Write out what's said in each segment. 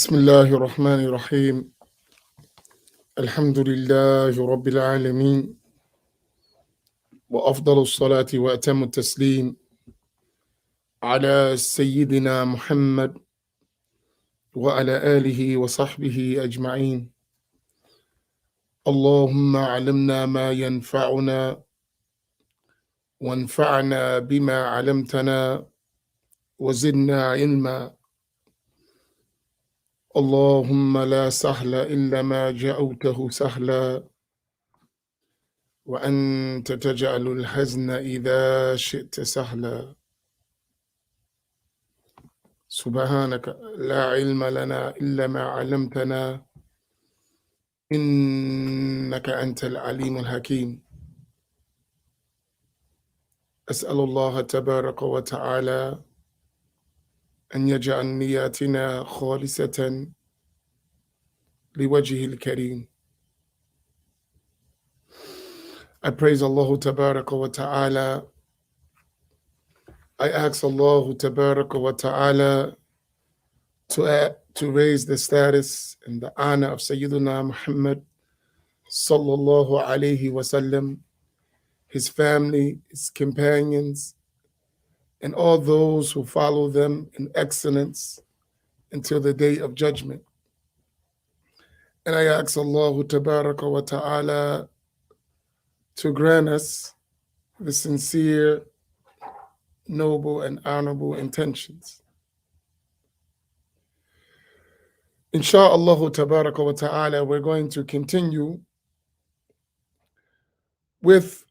بسم الله الرحمن الرحيم. الحمد لله رب العالمين، وأفضل الصلاة وأتم التسليم على سيدنا محمد وعلى آله وصحبه أجمعين. اللهم علمنا ما ينفعنا وانفعنا بما علمتنا وزدنا علما. اللهم لا سهل إلا ما جعلته سهلا، وأنت تجعل الحزن إذا شئت سهلا. سبحانك لا علم لنا إلا ما علمتنا، إنك أنت العليم الحكيم. أسأل الله تبارك وتعالى أن يجعل نياتنا خالصة لوجهه الكريم. I praise Allah Tabaraka wa Ta'ala. I ask Allah Tabaraka wa Ta'ala to raise the status and the honor of Sayyiduna Muhammad sallallahu alayhi wasallam, his family, his companions, and all those who follow them in excellence until the day of judgment. And I ask Allah Tabaraka wa Ta'ala to grant us the sincere, noble, and honorable intentions. Insha'Allah Tabaraka wa Ta'ala, we're going to continue with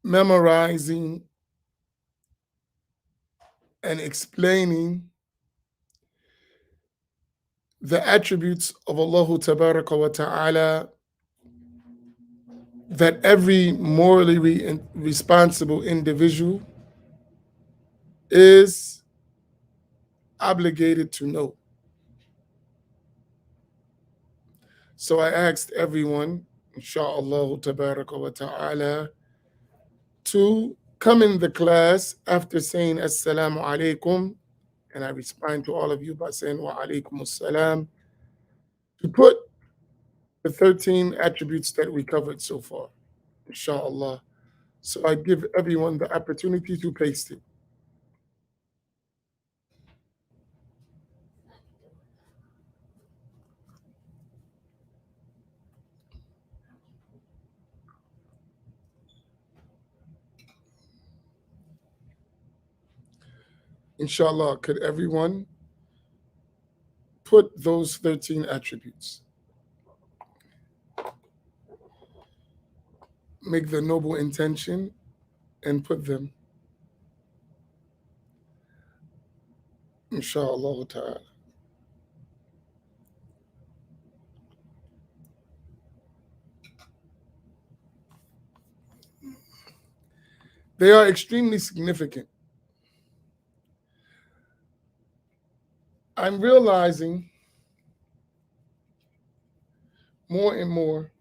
memorizing and explaining the attributes of Allah Tabaraka wa Ta'ala that every morally responsible individual is obligated to know. So I asked everyone, Insha'Allah Tabaraka wa Ta'ala, to come in the class after saying Assalamu alaikum, and I respond to all of you by saying Wa alaikum assalam, to put the 13 attributes that we covered so far, Insha'Allah. So I give everyone the opportunity to paste it. Inshallah, could everyone put those 13 attributes? Make the noble intention and put them. Inshallah ta'ala. They are extremely significant. I'm realizing more and more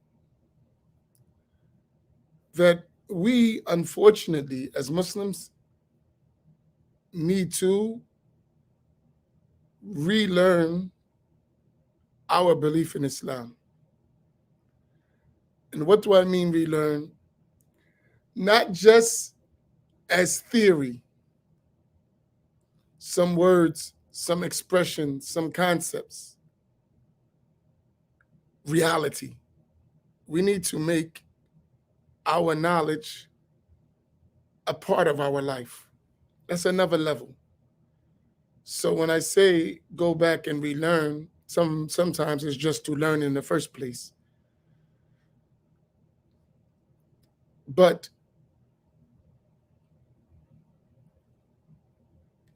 that we, unfortunately, as Muslims, need to relearn our belief in Islam. And what do I mean relearn? Not just as theory, some words, some expressions, some concepts. Reality. We need to make our knowledge a part of our life. That's another level. So when I say go back and relearn, sometimes it's just to learn in the first place. But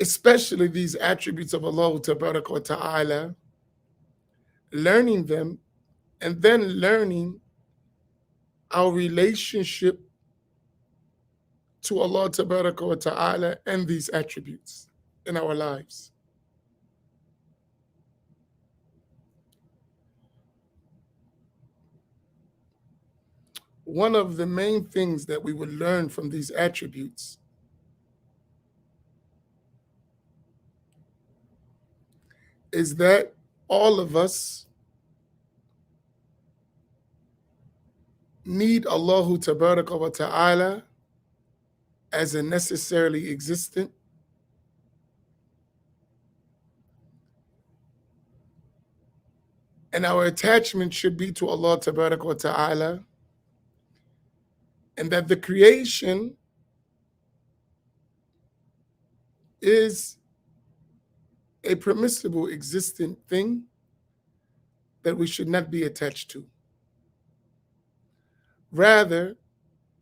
especially these attributes of Allah Tabaraka wa Ta'ala, learning them and then learning our relationship to Allah Tabaraka wa Ta'ala and these attributes in our lives. One of the main things that we would learn from these attributes is that all of us need Allahu Tabaraka wa Ta'ala as a necessarily existent, and our attachment should be to Allah Tabaraka wa Ta'ala, and that the creation is a permissible existent thing that we should not be attached to. Rather,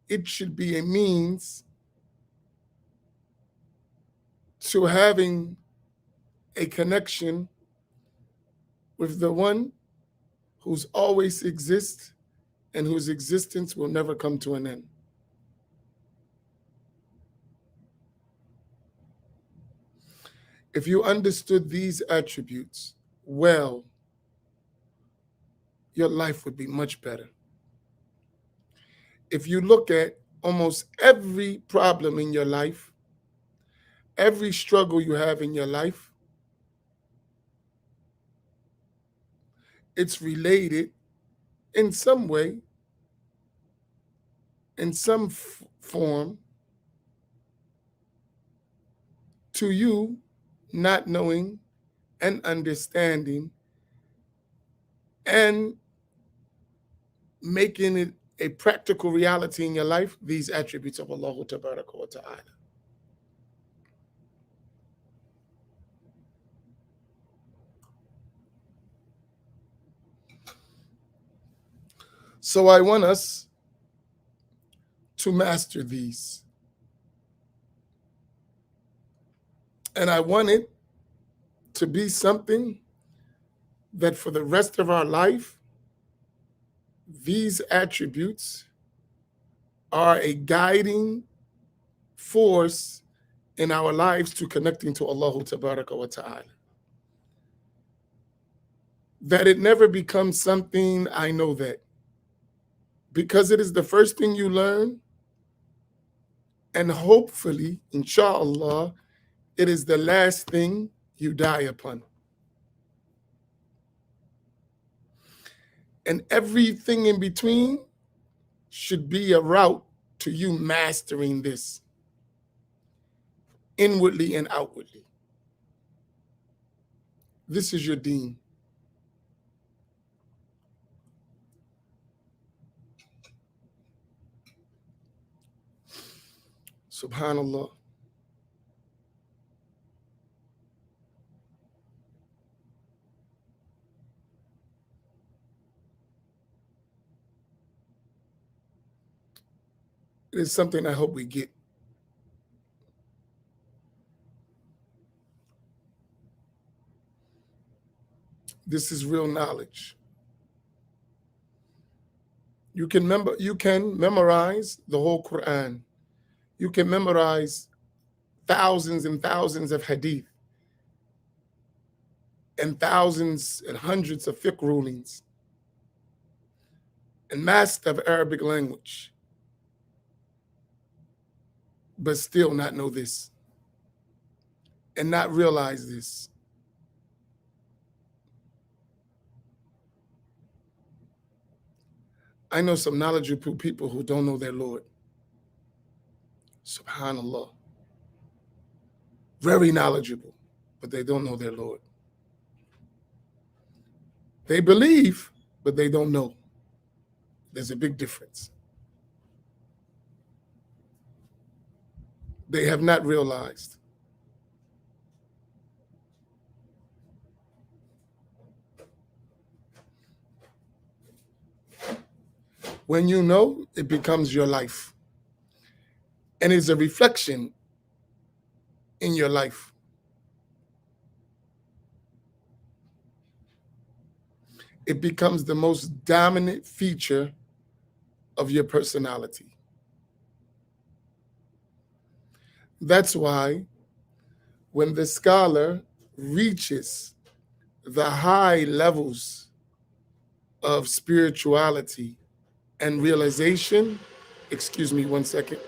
it should be a means to having a connection with the one who's always exists and whose existence will never come to an end. If you understood these attributes well, your life would be much better. If you look at almost every problem in your life, every struggle you have in your life, it's related in some way, in some form, to you not knowing and understanding and making it a practical reality in your life, these attributes of Allah Tabaraka wa Ta'ala. So I want us to master these. And I want it to be something that for the rest of our life, these attributes are a guiding force in our lives to connecting to Allah Tabaraka wa Ta'ala. That it never becomes something, I know that. Because it is the first thing you learn, and hopefully, inshallah, it is the last thing you die upon. And everything in between should be a route to you mastering this inwardly and outwardly. This is your deen. Subhanallah. It is something I hope we get. This is real knowledge. You can memorize the whole Quran. You can memorize thousands and thousands of hadith and thousands and hundreds of fiqh rulings and master of Arabic language, but still not know this and not realize this. I know some knowledgeable people who don't know their Lord. Subhanallah. Very knowledgeable, but they don't know their Lord. They believe, but they don't know. There's a big difference. They have not realized. When you know, it becomes your life. And it's a reflection in your life. It becomes the most dominant feature of your personality. That's why when the scholar reaches the high levels of spirituality and realization, excuse me 1 second.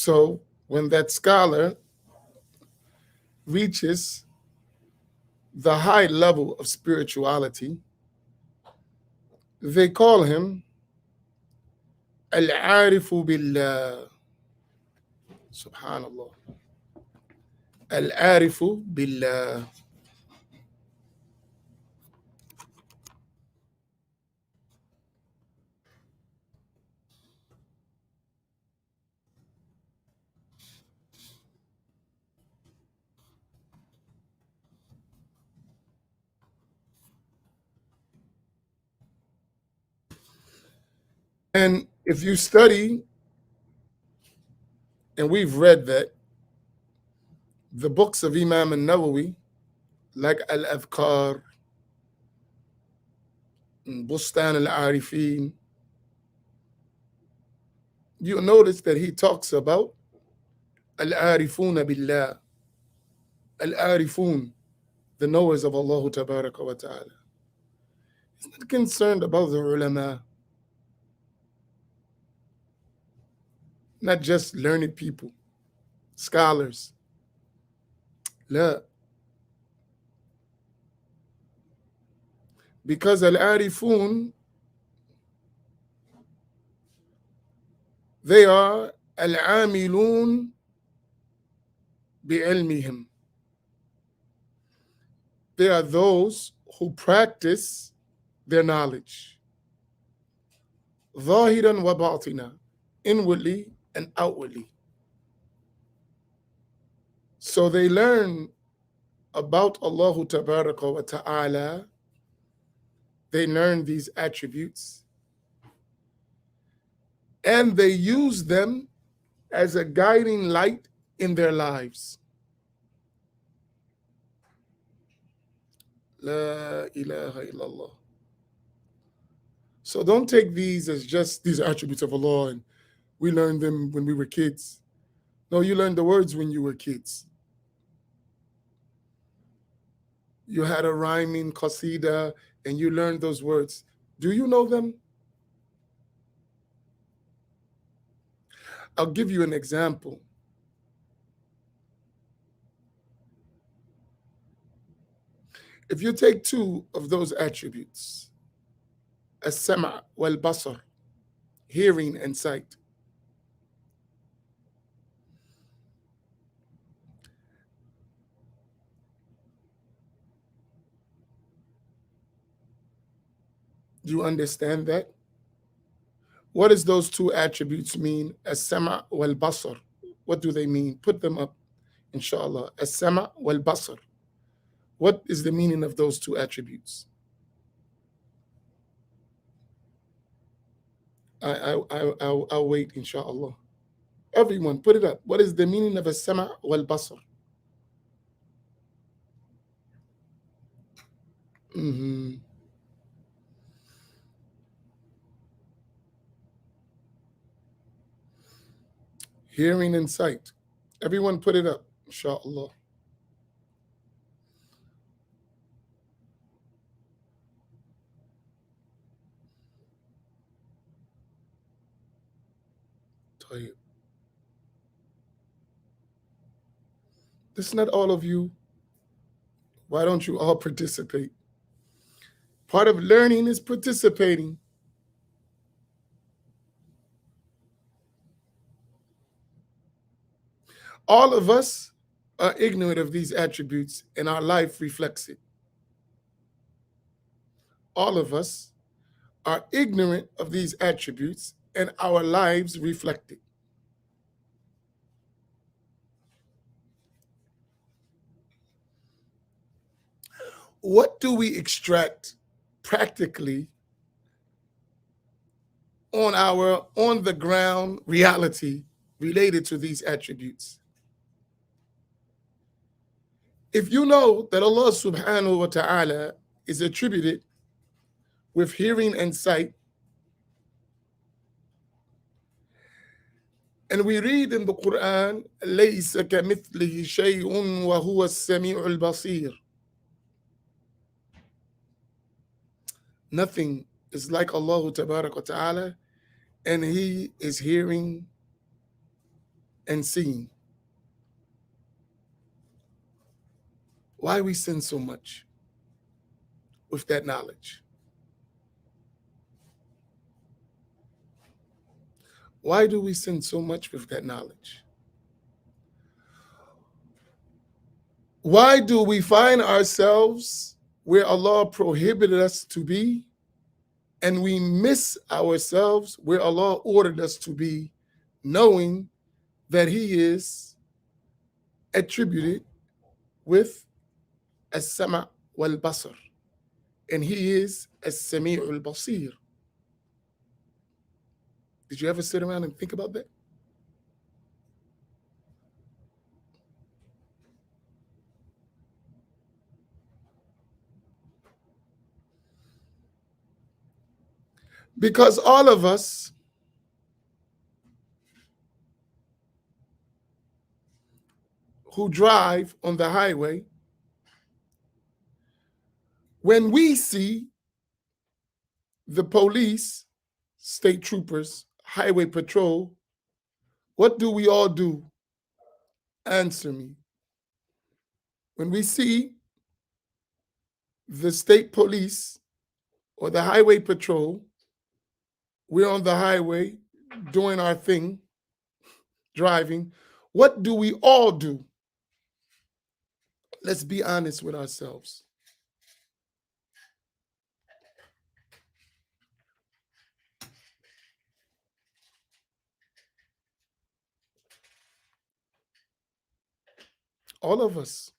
So when that scholar reaches the high level of spirituality, they call him Al-Arifu Billah. Subhanallah. Al-Arifu Billah. And if you study, and we've read that, the books of Imam al-Nawawi, like Al-Adhkar, Bustan al-Arifin, you notice that he talks about Al-Arifuna Billah, Al-Arifun, the knowers of Allah Tabaraka wa Ta'ala. He's not concerned about the ulama, not just learned people, scholars. La. Because Al-Arifun, they are Al-Amilun bi'ilmihim. They are those who practice their knowledge. ظاهرا وباطنا, inwardly and outwardly. So they learn about Allah Tabaraka wa Ta'ala. They learn these attributes and they use them as a guiding light in their lives. La ilaha illallah. So don't take these as just these attributes of Allah and we learned them when we were kids. No, you learned the words when you were kids. You had a rhyming qasida and you learned those words. Do you know them? I'll give you an example. If you take two of those attributes, as-sama' wal-basar, hearing and sight, do you understand that? What does those two attributes mean? As-sama' wal-basar. What do they mean? Put them up, inshallah. As-sama' wal-basar. What is the meaning of those two attributes? I'll wait, inshallah. Everyone, put it up. What is the meaning of as-sama' wal-basar? Hearing and sight. Everyone put it up, inshallah. This is not all of you. Why don't you all participate? Part of learning is participating. All of us are ignorant of these attributes and our life reflects it. All of us are ignorant of these attributes and our lives reflect it. What do we extract practically on our on-the-ground reality related to these attributes? If you know that Allah subhanahu wa ta'ala is attributed with hearing and sight, and we read in the Quran, لَيْسَ كَمِثْلِهِ شَيْءٌ وَهُوَ السَّمِيعُ الْبَصِيرُ. Nothing is like Allah Tabarak wa Ta'ala, and He is hearing and seeing. Why we sin so much with that knowledge? Why do we sin so much with that knowledge? Why do we find ourselves where Allah prohibited us to be, and we miss ourselves where Allah ordered us to be, knowing that He is attributed with as-sama' wal-basar, and He is as-sami'ul basir? Did you ever sit around and think about that? Because all of us who drive on the highway, when we see the police, state troopers, highway patrol, what do we all do? Answer me. When we see the state police or the highway patrol, we're on the highway doing our thing, driving. What do we all do? Let's be honest with ourselves. All of us.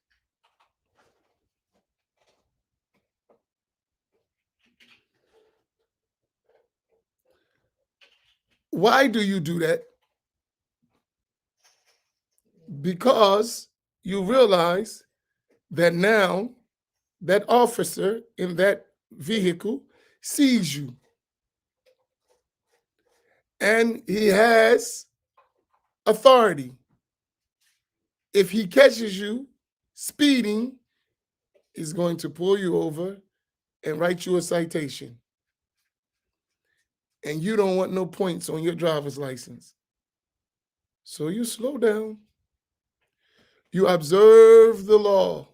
Why do you do that? Because you realize that now that officer in that vehicle sees you, and he has authority. If he catches you speeding, he's going to pull you over and write you a citation. And you don't want no points on your driver's license. So you slow down. You observe the law.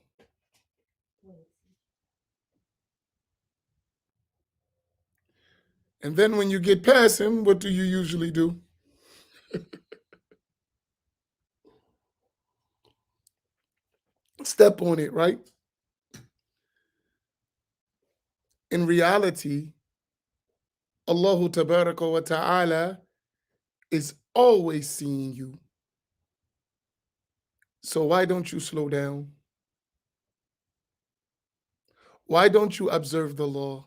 And then when you get past him, what do you usually do? Step on it, right? In reality, Allah Tabaraka wa Ta'ala is always seeing you. So why don't you slow down? Why don't you observe the law?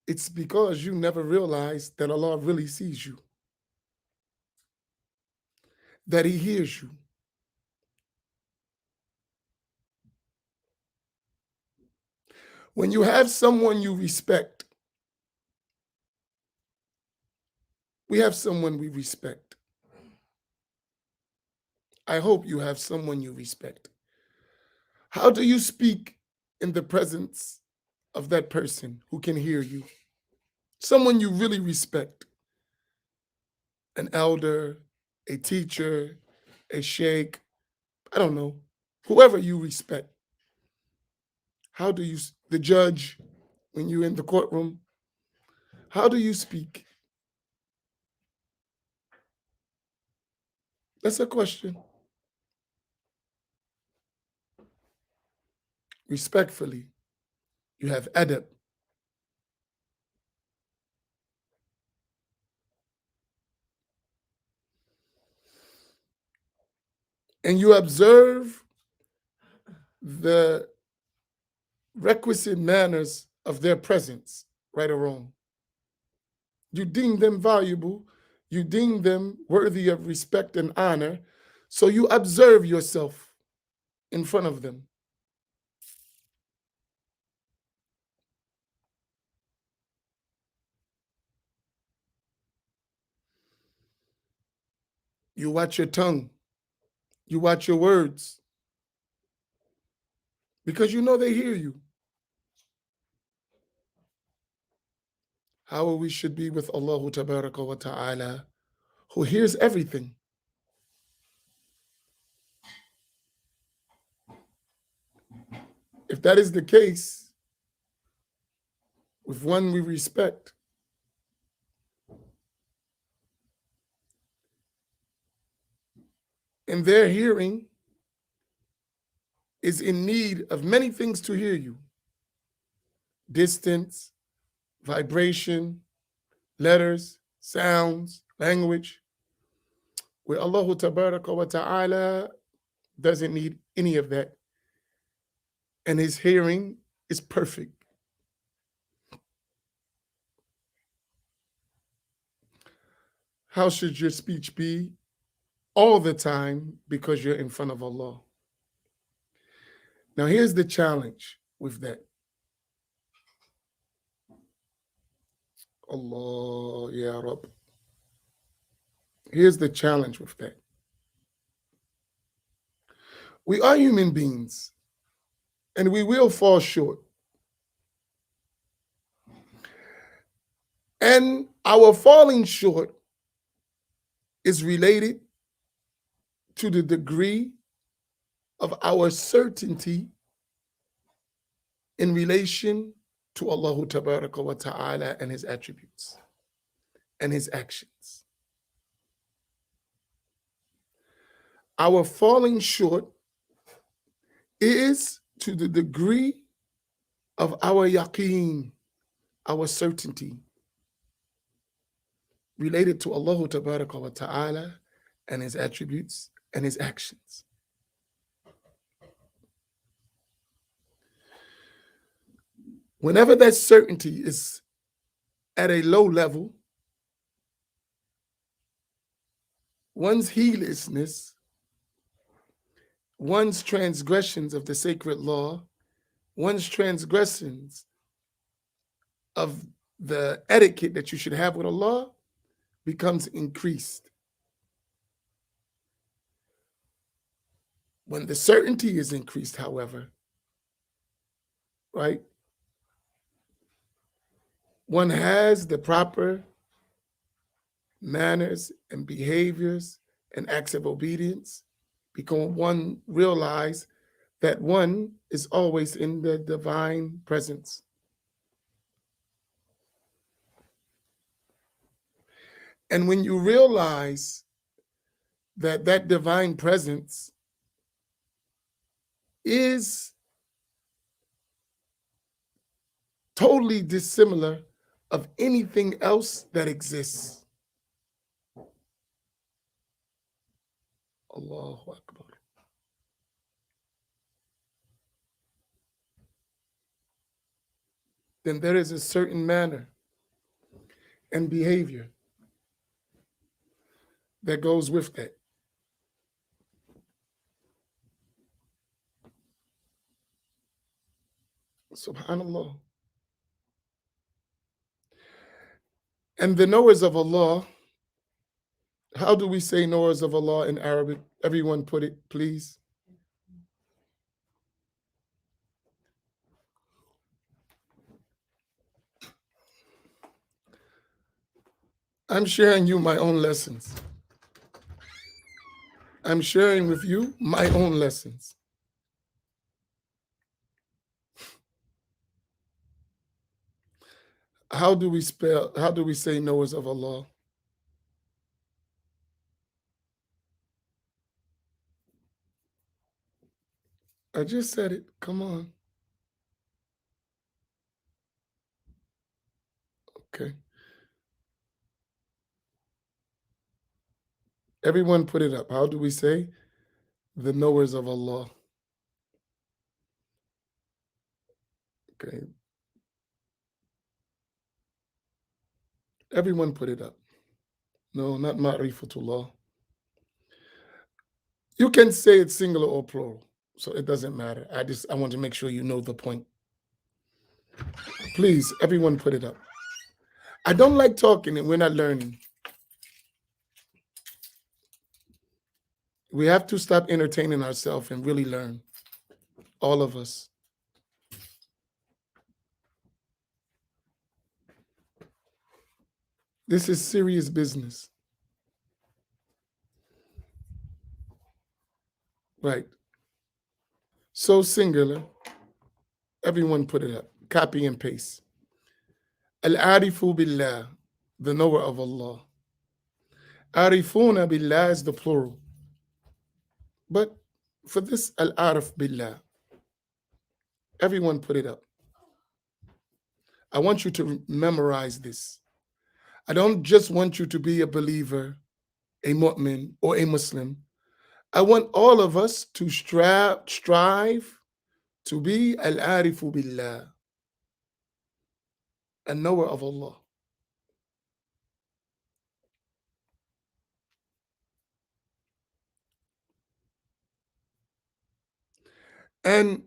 It's because you never realized that Allah really sees you, that He hears you. When you have someone you respect, we have someone we respect. I hope you have someone you respect. How do you speak in the presence of that person who can hear you? Someone you really respect, an elder, a teacher, a sheikh, I don't know, whoever you respect. How do you, the judge, when you're in the courtroom, how do you speak? That's a question. Respectfully, you have adab. And you observe the requisite manners of their presence, right or wrong. You deem them valuable, you deem them worthy of respect and honor, so you observe yourself in front of them. You watch your tongue, you watch your words, because you know they hear you. how we should be with Allah Tabaraka wa Ta'ala, who hears everything. If that is the case, with one we respect, and their hearing is in need of many things to hear you: distance, vibration, letters, sounds, language, where Allah Tabaraka wa Ta'ala doesn't need any of that, and his hearing is perfect. How should your speech be all the time because you're in front of Allah? Now, here's the challenge with that. Allah, Ya Rab. Here's the challenge with that. We are human beings, and we will fall short. And our falling short is related to the degree of our certainty in relation to Allah Tabaraka wa Ta'ala and his attributes and his actions. Our falling short is to the degree of our yaqeen, our certainty, related to Allah Tabaraka wa Ta'ala and his attributes and his actions. Whenever that certainty is at a low level, one's heedlessness, one's transgressions of the sacred law, one's transgressions of the etiquette that you should have with Allah becomes increased. When the certainty is increased, however, right, one has the proper manners and behaviors and acts of obedience, because one realize that one is always in the divine presence. And when you realize that that divine presence is totally dissimilar of anything else that exists. Allahu Akbar. Then there is a certain manner and behavior that goes with that. Subhanallah. And the knowers of Allah, how do we say knowers of Allah in Arabic? Everyone put it, please. I'm sharing you my own lessons. I'm sharing with you my own lessons. How do we say knowers of Allah? I just said it. Come on. Okay. Everyone put it up. How do we say the knowers of Allah? Okay. Everyone put it up. No, not ma'rifatullah. You can say it's singular or plural, so it doesn't matter. I want to make sure you know the point. Please, everyone put it up. I don't like talking and we're not learning. We have to stop entertaining ourselves and really learn. All of us. This is serious business. Right. So singular. Everyone put it up. Copy and paste. Al-arifu billah, the knower of Allah. Arifuna billah is the plural. But for this al-arif billah, everyone put it up. I want you to memorize this. I don't just want you to be a believer, a mu'min, or a Muslim. I want all of us to strive to be al-arifu billah, a knower of Allah. And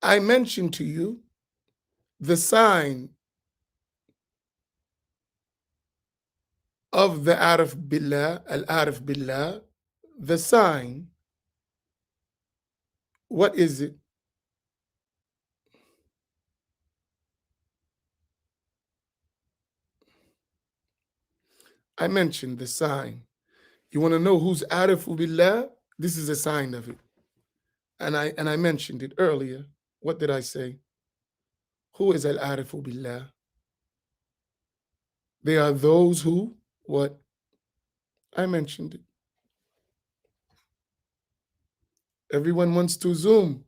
I mentioned to you the sign of the Arif Billah, Al-Arif Billah, the sign, what is it? I mentioned the sign. You want to know who's Arif Billah? This is a sign of it. And I mentioned it earlier. What did I say? Who is Al-Arif Billah? They are those who, what? I mentioned it. Everyone wants to zoom,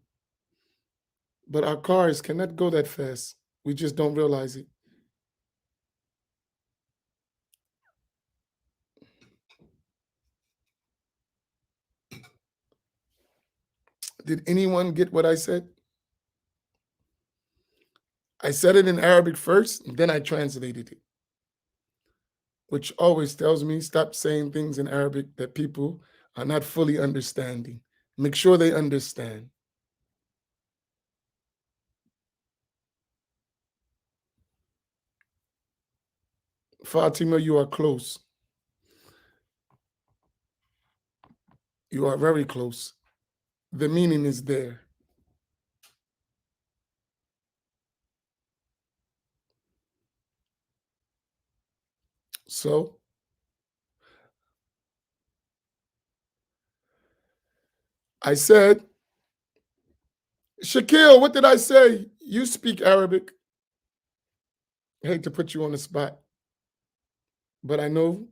but our cars cannot go that fast. We just don't realize it. Did anyone get what I said? I said it in Arabic first, and then I translated it, which always tells me stop saying things in Arabic that people are not fully understanding. Make sure they understand. Fatima, you are close. You are very close. The meaning is there. So, I said, Shaquille, what did I say? You speak Arabic. I hate to put you on the spot, but I know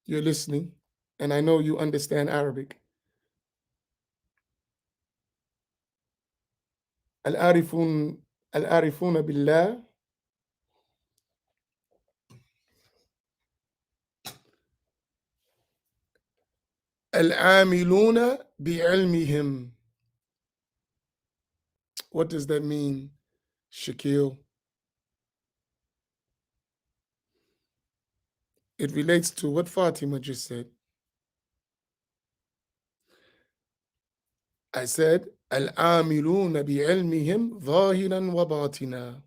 you're listening, and I know you understand Arabic. Al-arifun, al-arifuna billah. Al-amiluna bi'ilmihim. What does that mean, Shaquille? It relates to what Fatima just said. I said, Al-amiluna bi'ilmihim zahiran wa batina.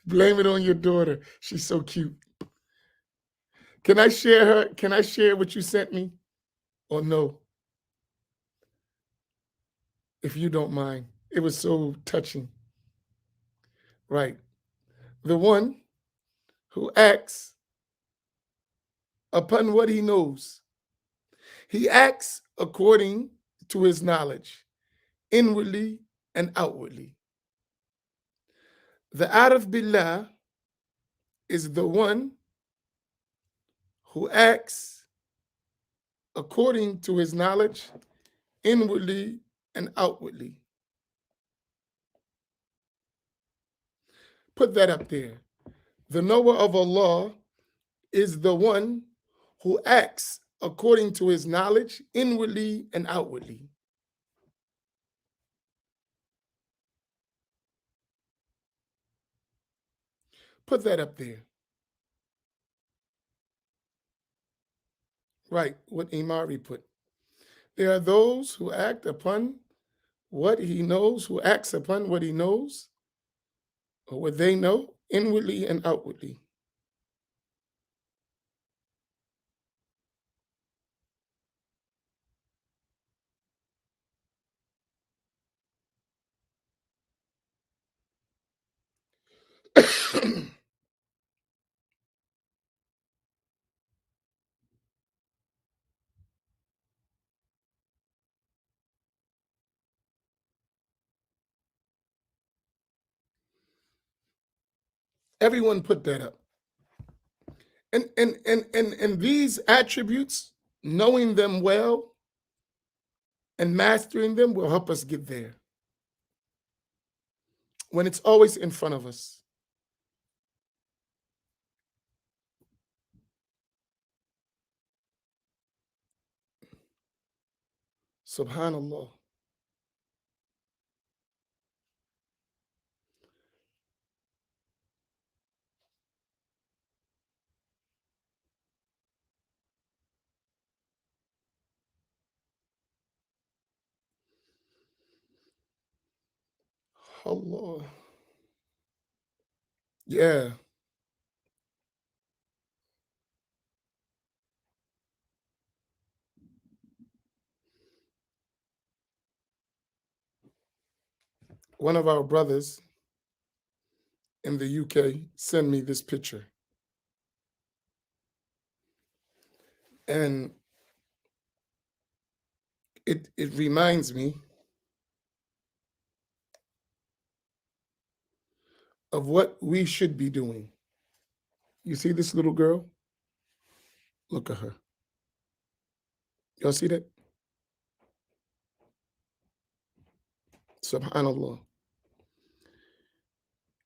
Blame it on your daughter. She's so cute. Can I share her? Can I share what you sent me? Or no? If you don't mind. It was so touching. Right. The one who acts upon what he knows. He acts according to his knowledge, inwardly and outwardly. The Arif Billah is the one who acts according to his knowledge, inwardly and outwardly. Put that up there. The knower of Allah is the one who acts according to his knowledge, inwardly and outwardly. Put that up there. Right, what Imari put. There are those who act upon what he knows, who acts upon what he knows, or what they know, inwardly and outwardly. Everyone put that up. And these attributes, knowing them well and mastering them will help us get there. When it's always in front of us. Subhanallah. Allah. Yeah. One of our brothers in the UK sent me this picture. And it reminds me of what we should be doing. You see this little girl? Look at her. Y'all see that? Subhanallah.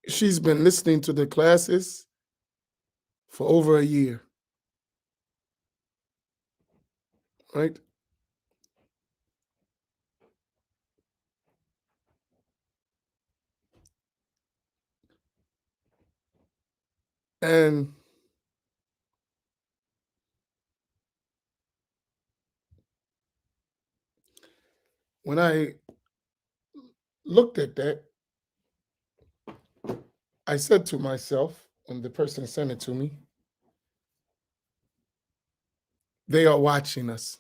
She's been listening to the classes for over a year. Right? And when I looked at that, I said to myself, when the person sent it to me, they are watching us,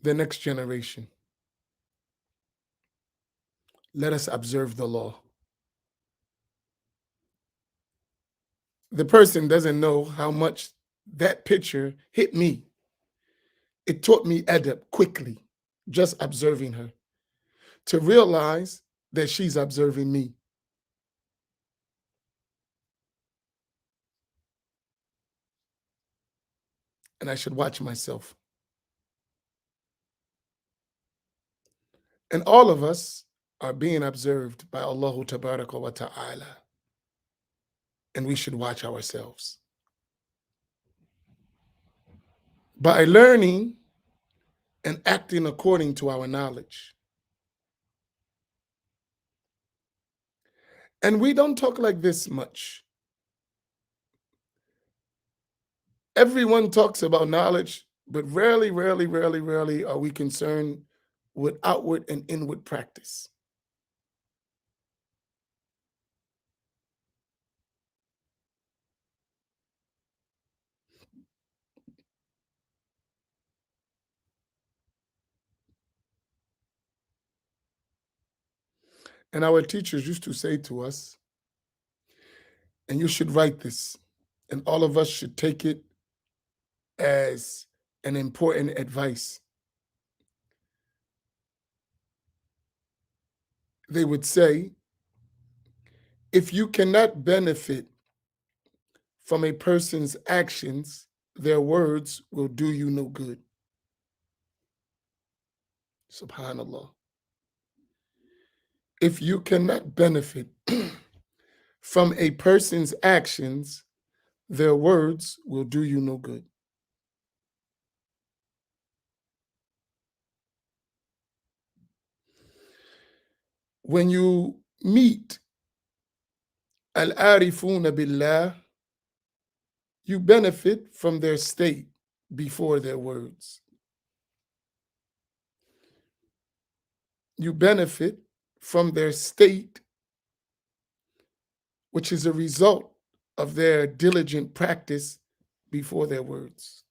the next generation. Let us observe the law. The person doesn't know how much that picture hit me. It taught me adab quickly, just observing her, to realize that she's observing me. And I should watch myself. And all of us are being observed by Allah Tabaraka wa Ta'ala. And we should watch ourselves. By learning and acting according to our knowledge. And we don't talk like this much. Everyone talks about knowledge, but rarely are we concerned with outward and inward practice. And our teachers used to say to us, and you should write this, and all of us should take it as an important advice. They would say, if you cannot benefit from a person's actions, their words will do you no good. Subhanallah. If you cannot benefit from a person's actions, their words will do you no good. When you meet al-arifuna billah, you benefit from their state before their words. You benefit from their state, which is a result of their diligent practice before their words.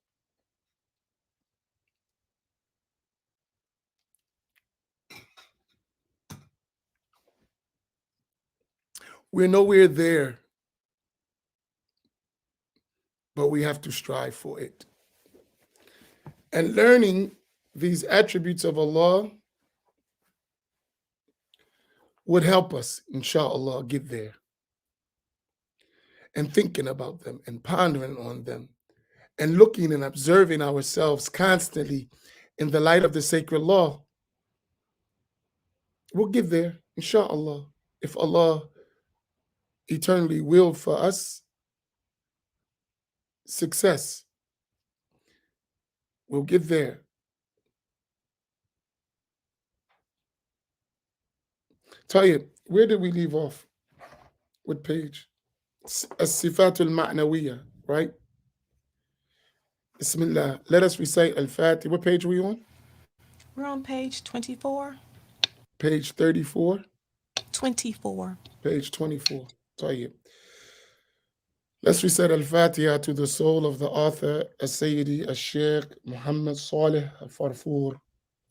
We're nowhere there, but we have to strive for it. And learning these attributes of Allah would help us, inshallah, get there. and thinking about them and pondering on them and looking and observing ourselves constantly in the light of the sacred law, we'll get there, inshallah. If Allah eternally willed for us success, we'll get there. Tayyib, where did we leave off? What page? As-Sifatul Ma'nawiyah, right? Bismillah. Let us recite Al-Fatih. What page are we on? We're on page 24. Page 34? 24. Page 24. Tayyib. Let's recite Al-Fatiha to the soul of the author, As-Sayyidi Al-Sheikh Muhammad Saleh Al-Farfur,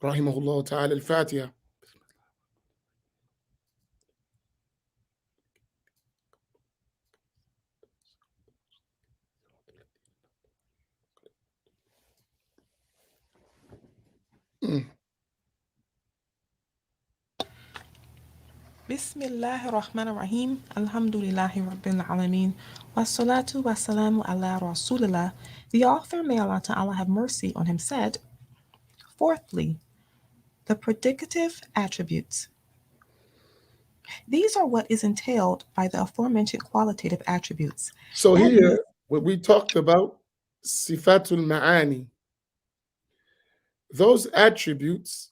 rahimahullah ta'ala. Al-Fatiha. Bismillahir Rahmanir Rahim. Alhamdulillahi Rabbil Alameen. Wassalatu wassalamu ala Rasulillah. The author, may Allah Ta'ala have mercy on him, said, fourthly, the predicative attributes. These are what is entailed by the aforementioned qualitative attributes. So That here, is, what we talked about, Sifatul Ma'ani, those attributes,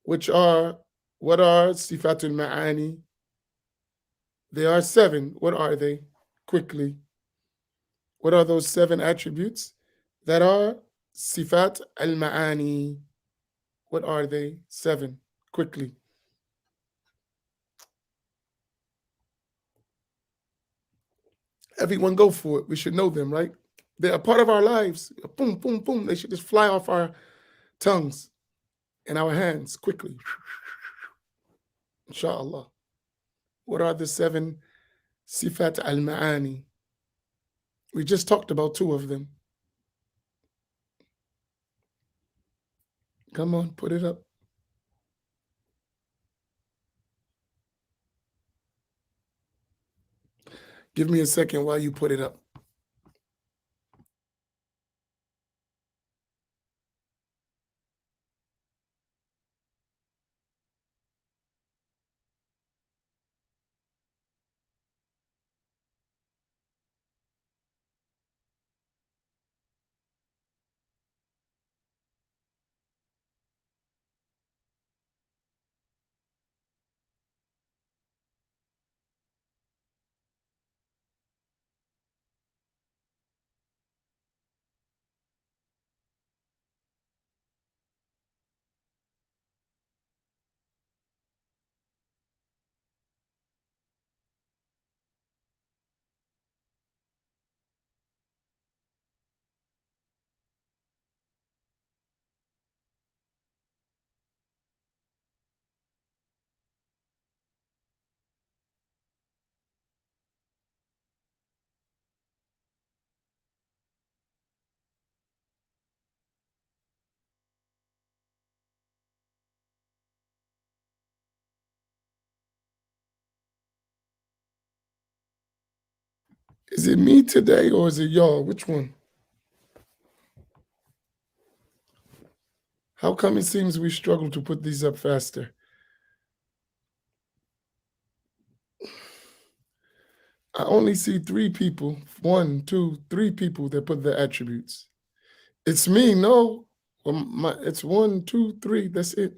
which are, what are Sifatul Ma'ani? They are 7. What are they? Quickly. What are those 7 attributes that are Sifat al-Ma'ani? What are they? 7. Quickly. Everyone go for it. We should know them, right? They're a part of our lives. Boom, boom, boom. They should just fly off our tongues and our hands quickly. Inshallah. What are the 7 Sifat al-Ma'ani? We just talked about 2 of them. Come on, put it up. Give me a second while you put it up. Is it me today or is it y'all? Which one? How come it seems we struggle to put these up faster? I only see 3 people. 1, 2, 3 people that put the attributes. It's me, no. It's 1, 2, 3. That's it.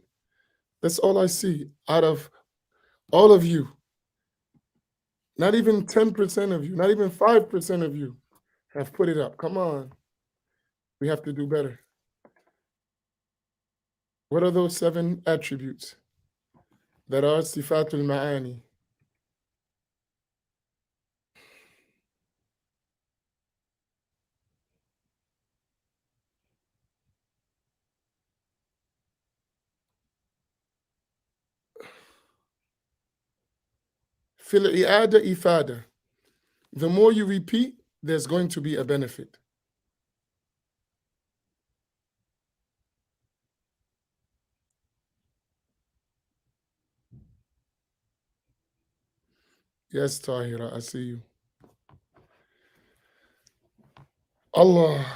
That's all I see out of all of you. Not even 10% of you, not even 5% of you have put it up. Come on. We have to do better. What are those 7 attributes that are Sifatul Ma'ani? Fil i'ada ifada. The more you repeat, there's going to be a benefit. Yes, Tahira, I see you. Allah.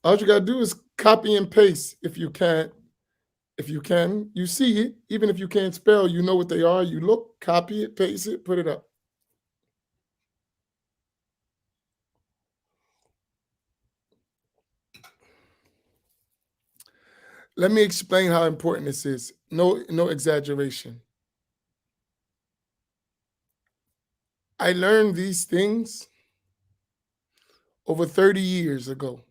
All you gotta do is copy and paste if you can. If you can, you see it. Even if you can't spell, you know what they are. You look, copy it, paste it, put it up. Let me explain how important this is. No exaggeration. I learned these things over 30 years ago,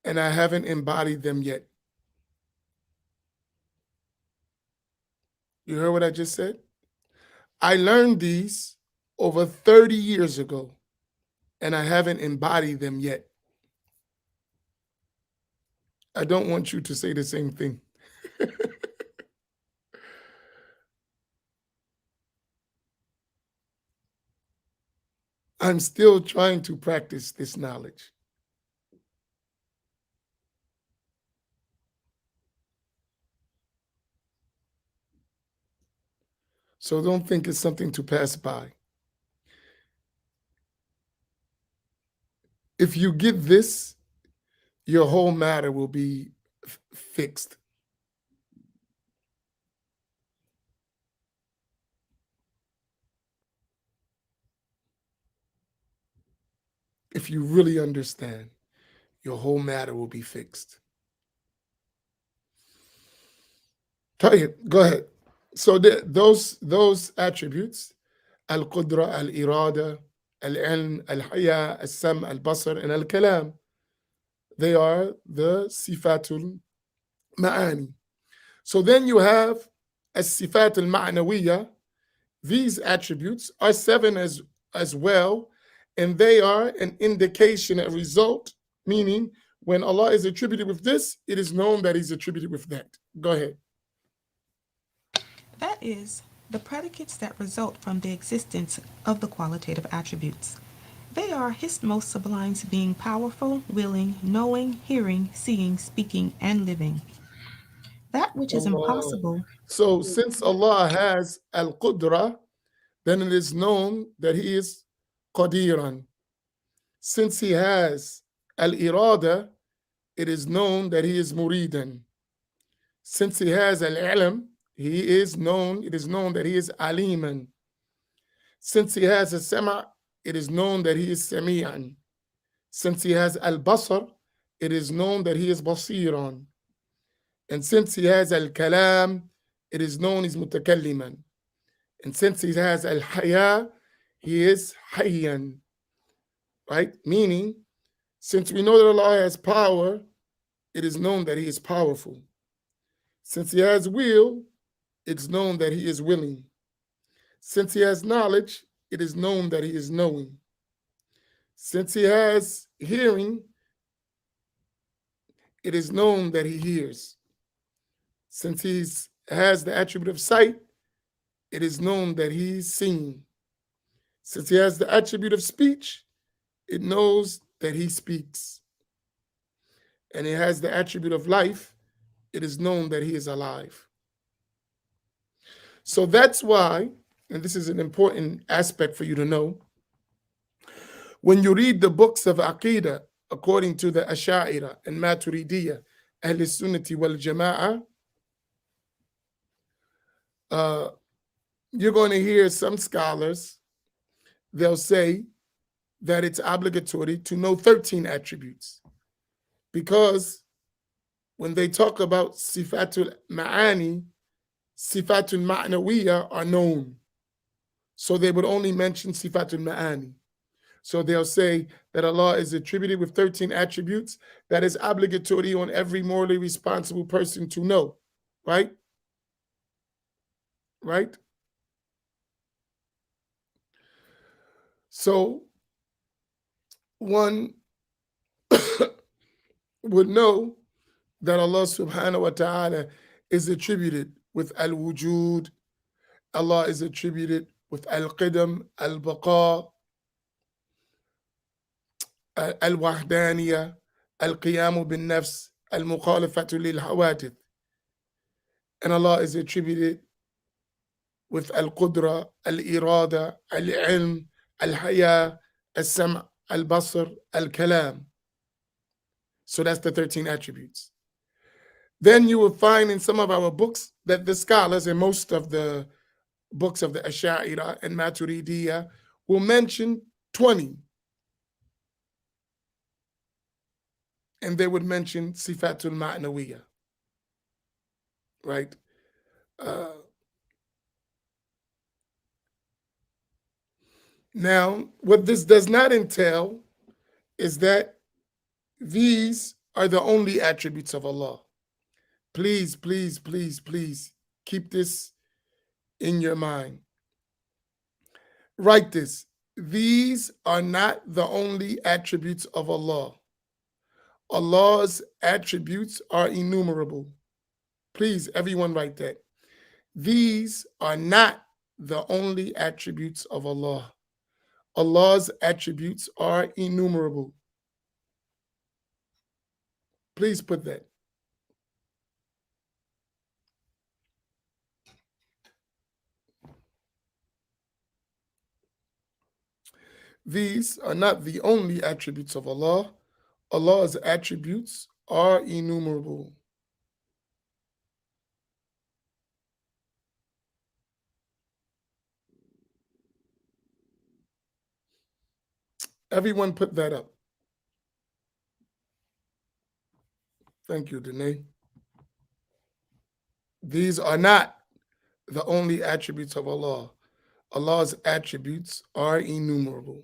and I haven't embodied them yet. You heard what I just said? I learned these over 30 years ago, and I haven't embodied them yet. I don't want you to say the same thing. I'm still trying to practice this knowledge. So don't think it's something to pass by. If you get this, your whole matter will be fixed. If you really understand, your whole matter will be fixed. Go ahead. So those attributes, al-qudra, al-irada, al-ilm, al-haya, al-sam, al-basar, and al-kalam, they are the sifatul ma'ani. So then you have as-sifat al-ma'nawiyya. These attributes are 7 as well, and they are an indication, a result, meaning when Allah is attributed with this, it is known that He's attributed with that. Go ahead. That is, the predicates that result from the existence of the qualitative attributes. They are His most sublimes being powerful, willing, knowing, hearing, seeing, speaking, and living. That which is impossible. So since Allah has al-qudra, then it is known that He is qadiran. Since He has al-irada, it is known that He is muridan. Since He has al-ilm, it is known that He is aliman. Since He has a sama, it is known that He is sami'an. Since He has al-basar, it is known that He is basiran. And since He has al-kalam, it is known as mutakalliman. And since He has al-haya, He is hayyan. Right? Meaning, since we know that Allah has power, it is known that He is powerful. Since He has will, it's known that He is willing. Since He has knowledge, it is known that He is knowing. Since He has hearing, it is known that He hears. Since He has the attribute of sight, it is known that He's seeing. Since He has the attribute of speech, it knows that He speaks. And He has the attribute of life, it is known that He is alive. So that's why, and this is an important aspect for you to know, when you read the books of Aqidah, according to the Asha'ira and Maturidiyya, Ahl Sunnati wal Jama'ah, you're going to hear some scholars, they'll say that it's obligatory to know 13 attributes. Because when they talk about sifatul ma'ani, sifatul ma'nawiyya are known. So they would only mention sifatul ma'ani. So they'll say that Allah is attributed with 13 attributes that is obligatory on every morally responsible person to know. Right? Right? So one would know that Allah subhanahu wa ta'ala is attributed with al-wujud. Allah is attributed with al-qidam, al-baqa, al-wahdaniyah, al-qiyamu bin-nafs, al-mukhalafatu lil-hawadith. And Allah is attributed with al-qudra, al-irada, al-ilm, al-haya, al-sam', al-basr, al-kalam. So that's the 13 attributes. Then you will find in some of our books that the scholars, in most of the books of the Ash'ariyah and Maturidiyah, will mention 20. And they would mention Sifatul Ma'nawiyah, right? Now, what this does not entail is that these are the only attributes of Allah. Please, please, please, please keep this in your mind. Write this. These are not the only attributes of Allah. Allah's attributes are innumerable. Please, everyone, write that. These are not the only attributes of Allah. Allah's attributes are innumerable. Please put that. These are not the only attributes of Allah. Allah's attributes are innumerable. Everyone put that up. Thank you, Danae. These are not the only attributes of Allah. Allah's attributes are innumerable.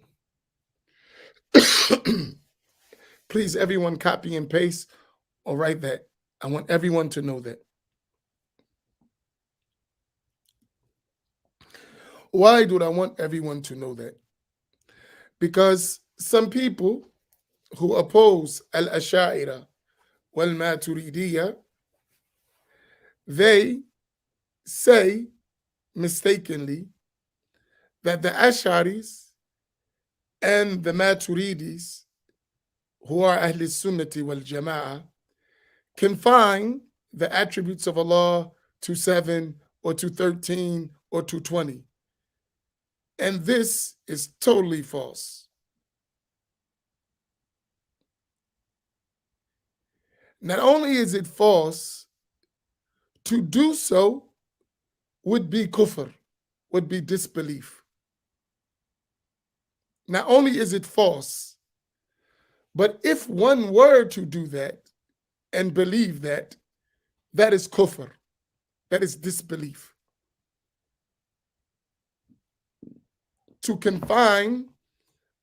Please, everyone, copy and paste or write that. I want everyone to know that. Why do I want everyone to know that? Because some people who oppose al-Ash'ariyah wal-Maturidiyah, they say mistakenly that the Ash'aris and the Maturidis, who are Ahl Sunnati wal Jama'ah, confine the attributes of Allah to 7 or to 13 or to 20. And this is totally false. Not only is it false, to do so would be kufr, would be disbelief. Not only is it false, but if one were to do that and believe that, that is kufr, that is disbelief. To confine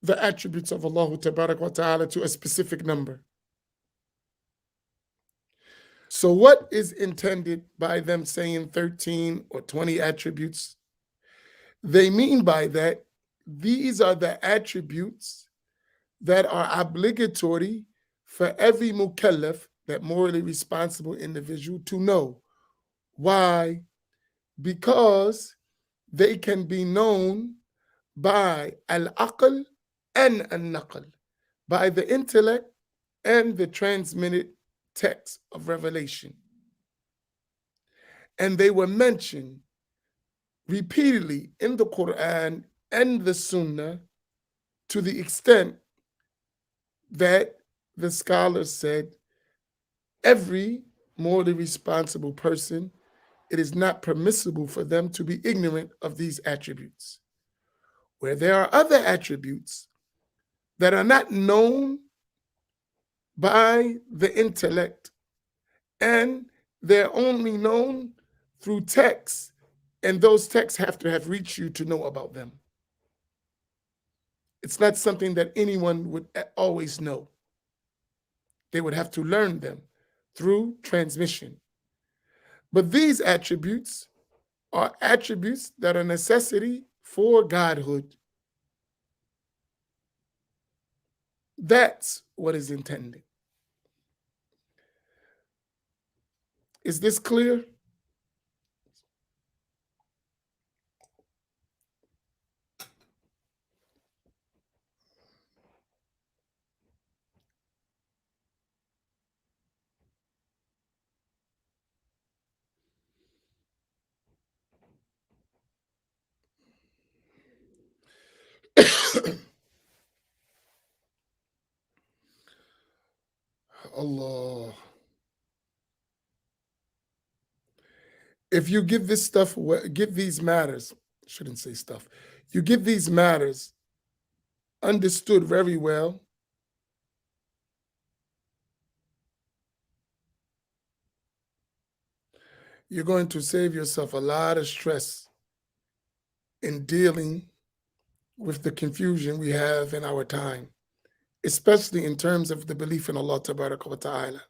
the attributes of Allah Tabarak wa Ta'ala to a specific number. So what is intended by them saying 13 or 20 attributes? They mean by that, these are the attributes that are obligatory for every mukallaf, that morally responsible individual, to know. Why? Because they can be known by al-aql and al-naql, by the intellect and the transmitted text of revelation. And they were mentioned repeatedly in the Quran and the Sunnah to the extent that the scholars said every morally responsible person, it is not permissible for them to be ignorant of these attributes. Where there are other attributes that are not known by the intellect and they're only known through texts, and those texts have to have reached you to know about them. It's not something that anyone would always know. They would have to learn them through transmission. But these attributes are attributes that are necessity for godhood. That's what is intended. Is this clear? Allah. If you give this stuff, give these matters, shouldn't say stuff, you give these matters understood very well, you're going to save yourself a lot of stress in dealing with the confusion we have in our time, especially in terms of the belief in Allah Tabaraka wa Ta'ala.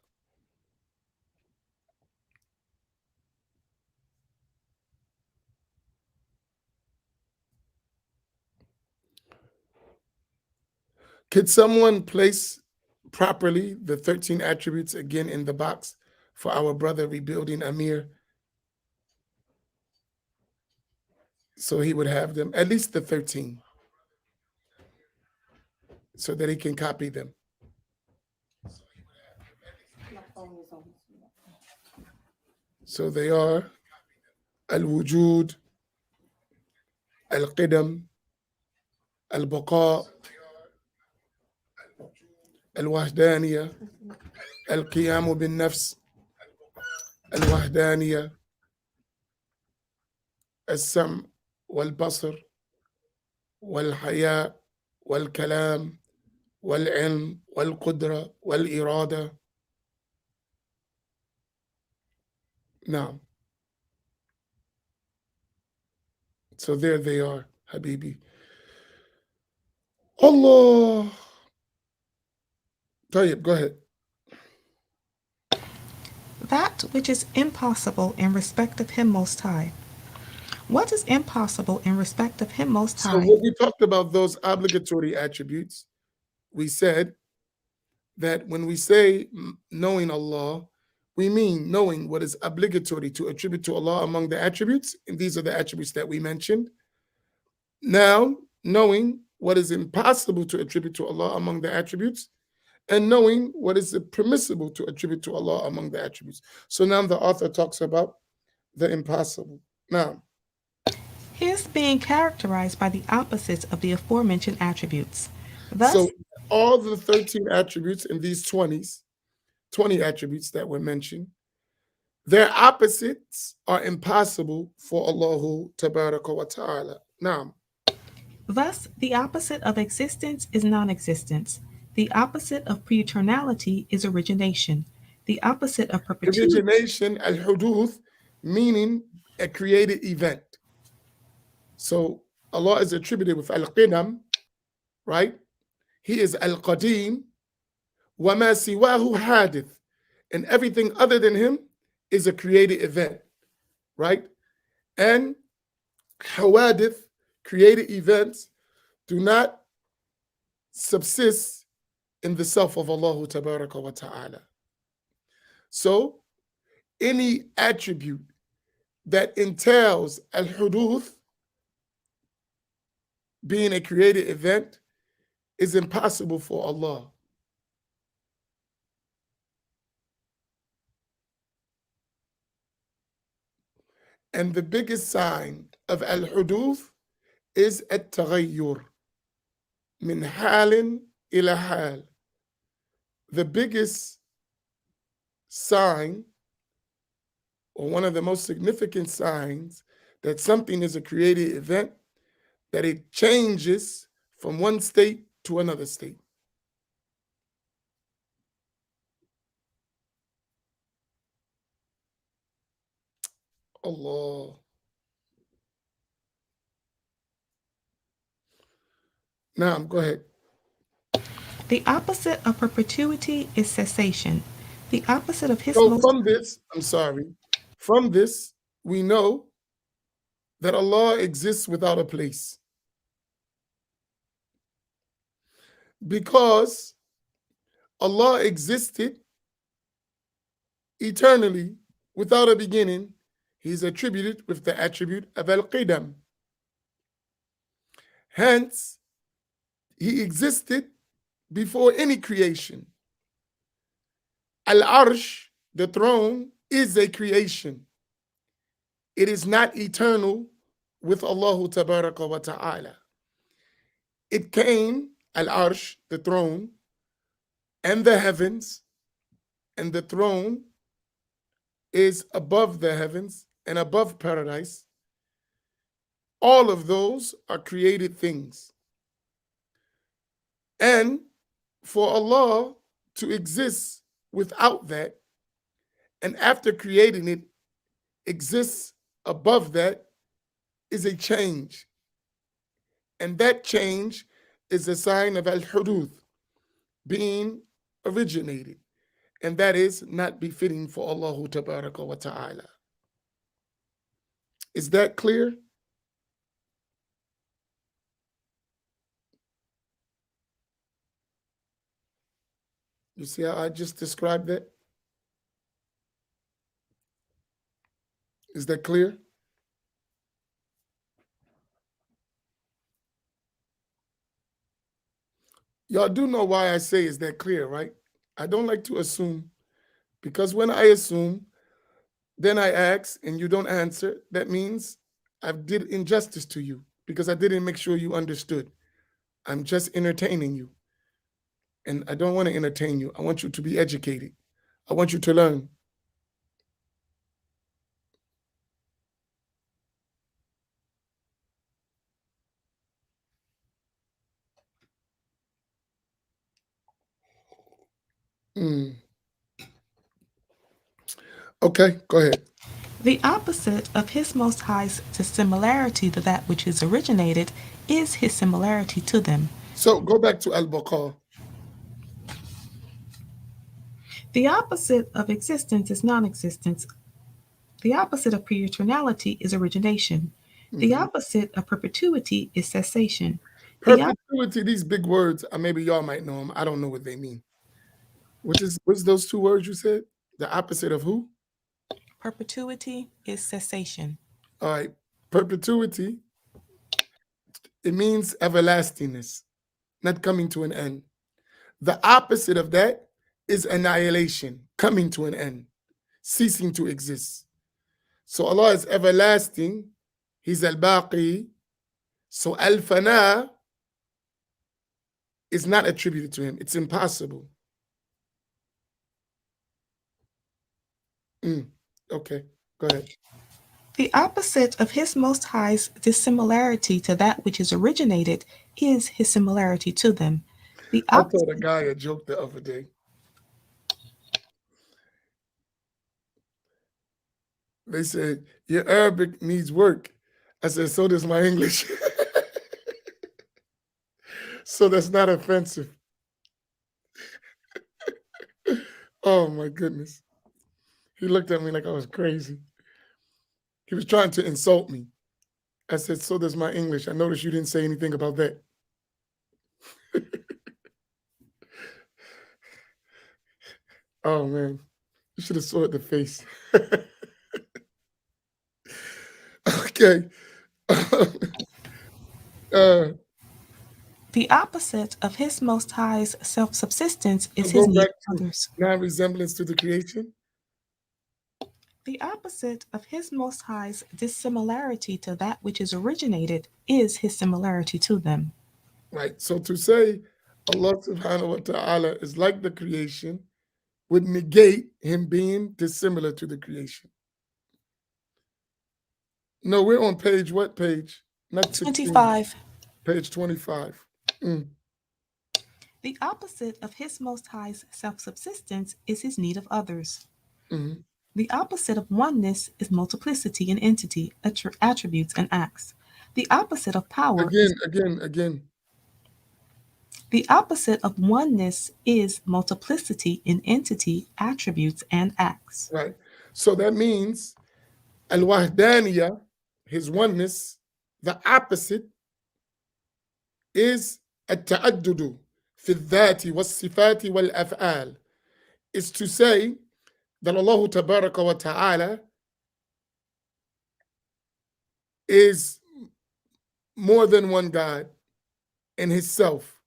Could someone place properly the 13 attributes again in the box for our brother rebuilding Amir, so he would have them, at least the 13, so that he can copy them? So they are Al-Wujud, Al-Qidam, Al-Baqa, Al-Wahdaniyah, Al-Qiyamu bin-Nafs, Al-Wahdaniyah, Al-Sam' wal-Basr, wal-Haya, wal-Kalam, wal-Ilm, wal-Qudra, wal-Irada. Now, so there they are, Habibi. Allah. Tayyib, go ahead. That which is impossible in respect of Him Most High. What is impossible in respect of Him Most So High? when we talked about those obligatory attributes, we said that when we say knowing Allah, we mean knowing what is obligatory to attribute to Allah among the attributes, and these are the attributes that we mentioned. Now, knowing what is impossible to attribute to Allah among the attributes, and knowing what is permissible to attribute to Allah among the attributes. So now the author talks about the impossible. Now, His being characterized by the opposites of the aforementioned attributes. Thus, so all the 13 attributes in these 20 attributes that were mentioned, their opposites are impossible for Allah Tabaraka wa Ta'ala. Now, thus, the opposite of existence is non-existence. The opposite of pre-eternality is origination. The opposite of perpetuity. origination, al-huduth, meaning a created event. So Allah is attributed with al-qidam, right? He is al-qadim, wa ma siwahu hadith. And everything other than him is a created event, right? And hawadith, created events, do not subsist in the self of Allah Tabaraka wa Ta'ala. So any attribute that entails al-huduth, being a created event, is impossible for Allah. And the biggest sign of al-huduth is at-taghayyur, min halin ila hal. The biggest sign, or one of the most significant signs that something is a created event, that it changes from one state to another state. Allah. Now, go ahead. The opposite of perpetuity is cessation. The opposite of His So most. from this, from this, we know that Allah exists without a place. Because Allah existed eternally without a beginning, He's attributed with the attribute of al-qidam. Hence, He existed before any creation. Al-Arsh, the throne, is a creation. It is not eternal with Allah Tabaraka wa Ta'ala. It came, Al-Arsh, the throne, and the heavens, and the throne is above the heavens and above paradise. All of those are created things. And for Allah to exist without that, and after creating it, exists above that, is a change. And that change is a sign of al-huduth, being originated. And that is not befitting for Allah tabaraka wa ta'ala. Is that clear? You see how I just described that? Is that clear? Y'all do know why I say is that clear, right? I don't like to assume, because when I assume, then I ask and you don't answer, that means I did injustice to you because I didn't make sure you understood. I'm just entertaining you. And I don't want to entertain you. I want you to be educated. I want you to learn. Mm. Okay, go ahead. The opposite of his Most High's dissimilarity to that which is originated is his similarity to them. So go back to Al-Baqarah. The opposite of existence is non existence. The opposite of pre-eternality is origination. The Mhm. opposite of perpetuity is cessation. The Perpetuity, these big words, maybe y'all might know them. I don't know what they mean. What's those two words you said? The opposite of who? perpetuity is cessation. All right. Perpetuity, it means everlastingness, not coming to an end. The opposite of that is annihilation, coming to an end, ceasing to exist. So Allah is everlasting. He's al-Baqi. So al-Fana is not attributed to him. It's impossible. Okay, go ahead. The opposite of his Most High's dissimilarity to that which is originated is his similarity to them. The I opposite. told a guy a joke the other day. They said, your Arabic needs work. I said, so does my English. So that's not offensive. Oh my goodness. He looked at me like I was crazy. He was trying to insult me. I said, so does my English. I noticed you didn't say anything about that. Oh man, you should have saw it the face. Okay. The opposite of his Most High's self-subsistence is Go his need back of to others. non-resemblance to the creation. The opposite of his Most High's dissimilarity to that which is originated is his similarity to them. Right. So to say Allah subhanahu wa ta'ala is like the creation would negate him being dissimilar to the creation. No, we're on page, what page? Not 16, 25. page 25. The opposite of his Most High's self-subsistence is his need of others. Mhm. The opposite of oneness is multiplicity in entity, attributes, and acts. The opposite of power is Again. the opposite of oneness is multiplicity in entity, attributes, and acts. Right. So that means al-wahdaniya, his oneness, the opposite is التعدد في الذات والصفات والأفعال. Is to say that Allah tabaraka wa ta'ala is more than one God in his self.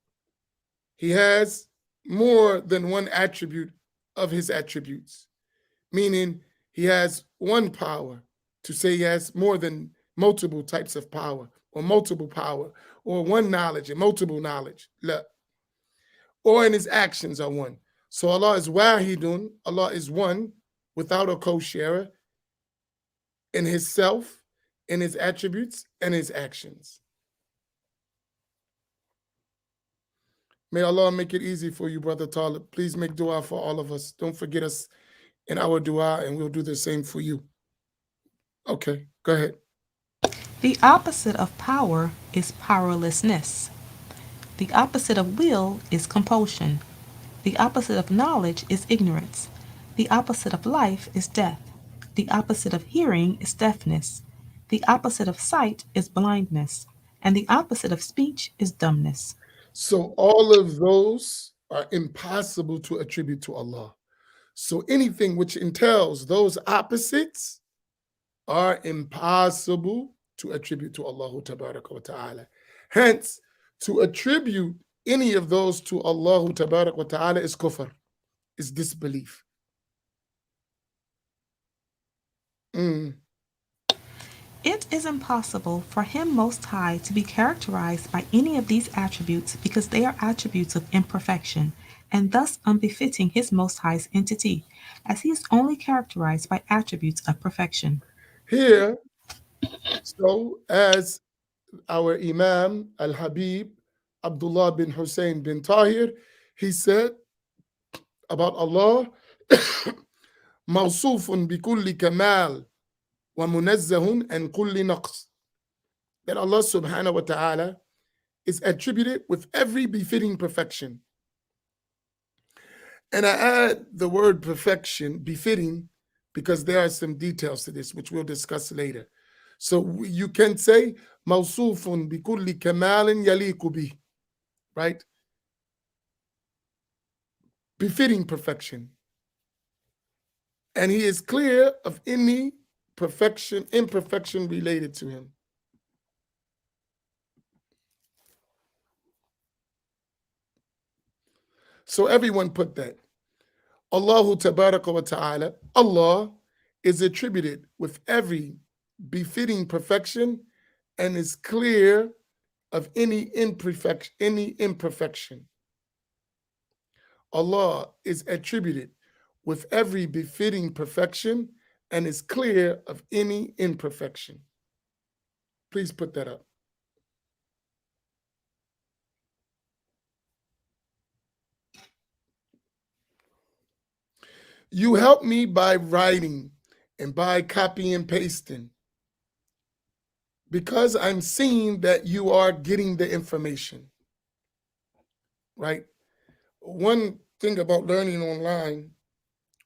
He has more than one attribute of his attributes, meaning he has one power. To say he has more than multiple types of power, or multiple power, or one knowledge and multiple knowledge. Look. Or in his actions are one. So Allah is wahidun, Allah is one without a co-sharer in his self, in his attributes, and his actions. May Allah make it easy for you, Brother Talib. Please make dua for all of us. Don't forget us in our dua, and we'll do the same for you. Okay, go ahead. The opposite of power is powerlessness. The opposite of will is compulsion. The opposite of knowledge is ignorance. The opposite of life is death. The opposite of hearing is deafness. The opposite of sight is blindness. And the opposite of speech is dumbness. So all of those are impossible to attribute to Allah. So anything which entails those opposites are impossible to attribute to Allah Tabaraka wa Ta'ala. Hence, to attribute any of those to Allah Tabaraka wa Ta'ala is kufr, is disbelief. It is impossible for Him Most High to be characterized by any of these attributes because they are attributes of imperfection and thus unbefitting His Most High's entity, as He is only characterized by attributes of perfection. Here, so as our Imam Al-Habib Abdullah bin Hussein bin Tahir, he said about Allah, موصوف بكل كمال ومنزه عن كل نقص. That Allah subhanahu wa ta'ala is attributed with every befitting perfection. And I add the word perfection, befitting, because there are some details to this, which we'll discuss later. So you can say, موصوف بكل كمال يليق به, right? Befitting perfection. And he is clear of any perfection, imperfection related to him. So everyone put that. Allahu Tabaraka wa Ta'ala, Allah is attributed with every befitting perfection and is clear of any imperfection. Allah is attributed with every befitting perfection and is clear of any imperfection. Please put that up. You help me by writing and by copy and pasting because I'm seeing that you are getting the information, right? One thing about learning online,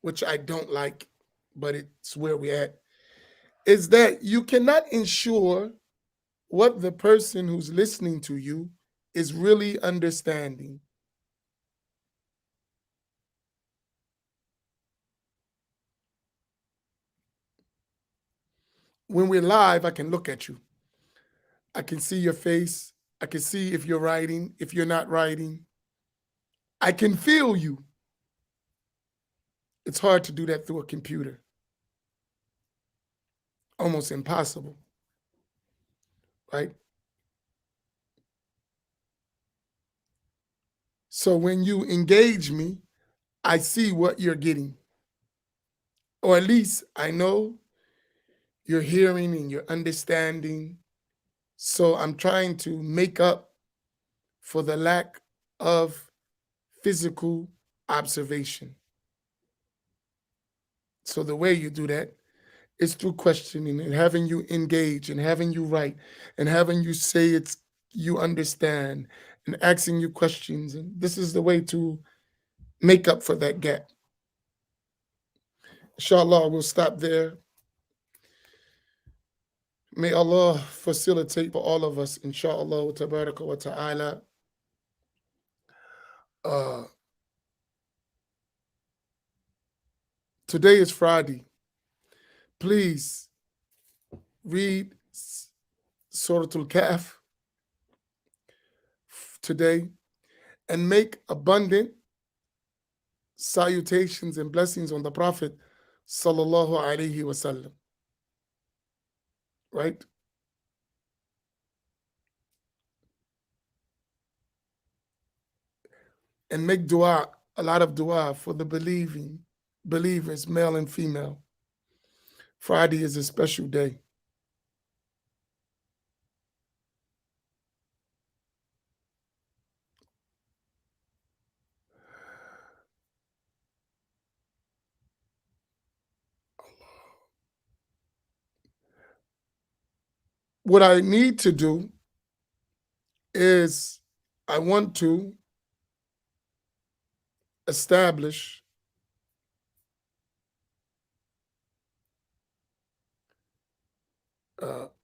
which I don't like, but it's where we're at, is that you cannot ensure what the person who's listening to you is really understanding. When we're live, I can look at you. I can see your face. I can see if you're writing, if you're not writing. I can feel you. It's hard to do that through a computer. Almost impossible, right? So when you engage me, I see what you're getting. Or at least I know you're hearing and you're understanding. So I'm trying to make up for the lack of physical observation. So the way you do that is through questioning and having you engage and having you write and having you say it's you understand and asking you questions. And this is the way to make up for that gap. Inshallah, we'll stop there. May Allah facilitate for all of us, inshallah, tabaraka wa ta'ala. Today is Friday. Please read Surah Al-Kahf today and make abundant salutations and blessings on the Prophet sallallahu alaihi wasallam. Right? And make dua a lot of dua for the believers, male and female. Friday is a special day. What I need to do is I want to establish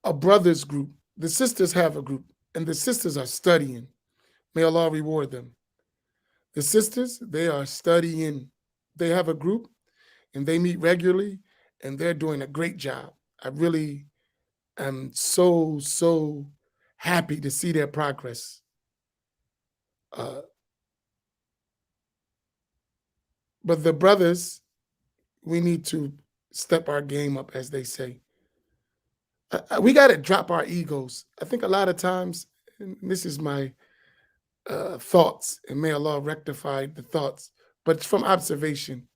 a brothers group. The sisters have a group, and the sisters are studying. May Allah reward them. The sisters, they are studying. They have a group, and they meet regularly, and they're doing a great job. I really am so happy to see their progress. But the brothers, we need to step our game up, as they say. We got to drop our egos. I think a lot of times, and this is my thoughts, and may Allah rectify the thoughts, but it's from observation.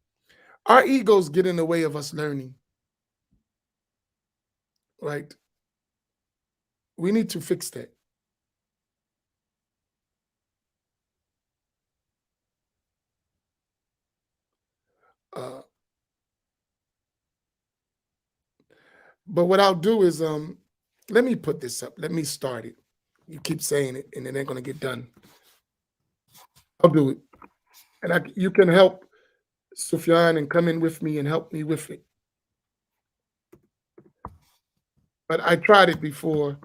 Our egos get in the way of us learning, right? We need to fix that. But what I'll do is, let me put this up. Let me start it. You keep saying it, and it ain't gonna get done. I'll do it, and you can help Sufyan and come in with me and help me with it. But I tried it before,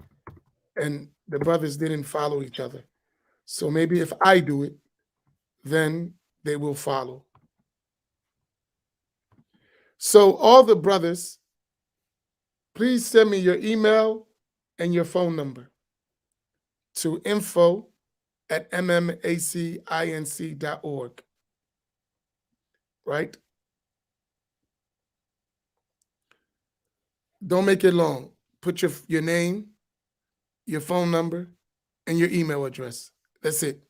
and the brothers didn't follow each other. So maybe if I do it, then they will follow. So all the brothers, please send me your email and your phone number to info@mmacinc.org, right? Don't make it long. Put your name, your phone number, and your email address. That's it.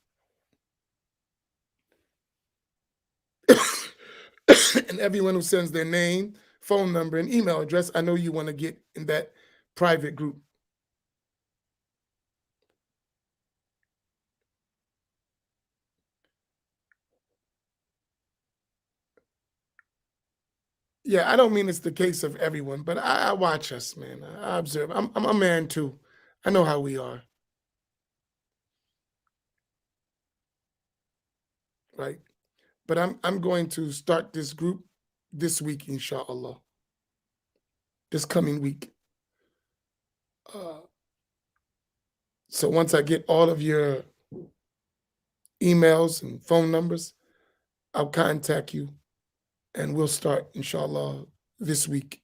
And everyone who sends their name, phone number, and email address, I know you want to get in that private group. Yeah, I don't mean it's the case of everyone, but I watch us, man. I observe. I'm a man too. I know how we are, right? But I'm going to start this group this week, inshallah. This coming week. So once I get all of your emails and phone numbers, I'll contact you, and we'll start, inshallah, this week.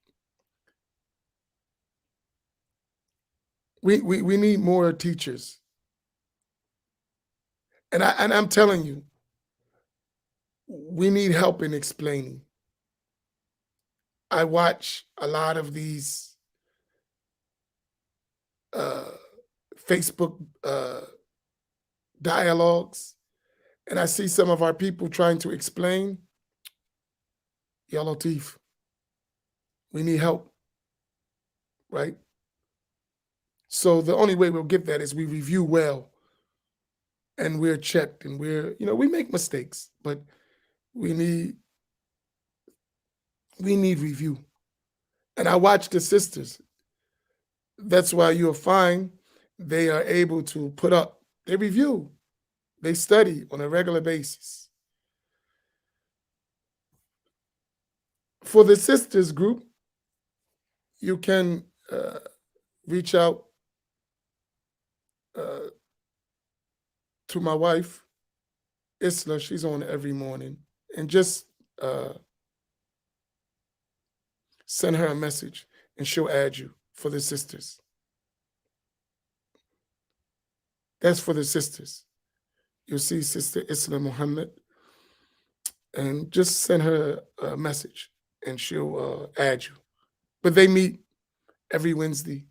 We need more teachers, and I'm telling you, we need help in explaining. I watch a lot of these Facebook dialogues, and I see some of our people trying to explain. Ya Latif, we need help, right? So the only way we'll get that is we review well, and we're checked, and we make mistakes, but we need review. And I watch the sisters. That's why you'll find they are able to put up, they review, they study on a regular basis. For the sisters group, you can reach out to my wife, Isla. She's on every morning, and just send her a message, and she'll add you for the sisters. That's for the sisters. You'll see Sister Isla Muhammad, and just send her a message, and she'll add you. But they meet every Wednesday.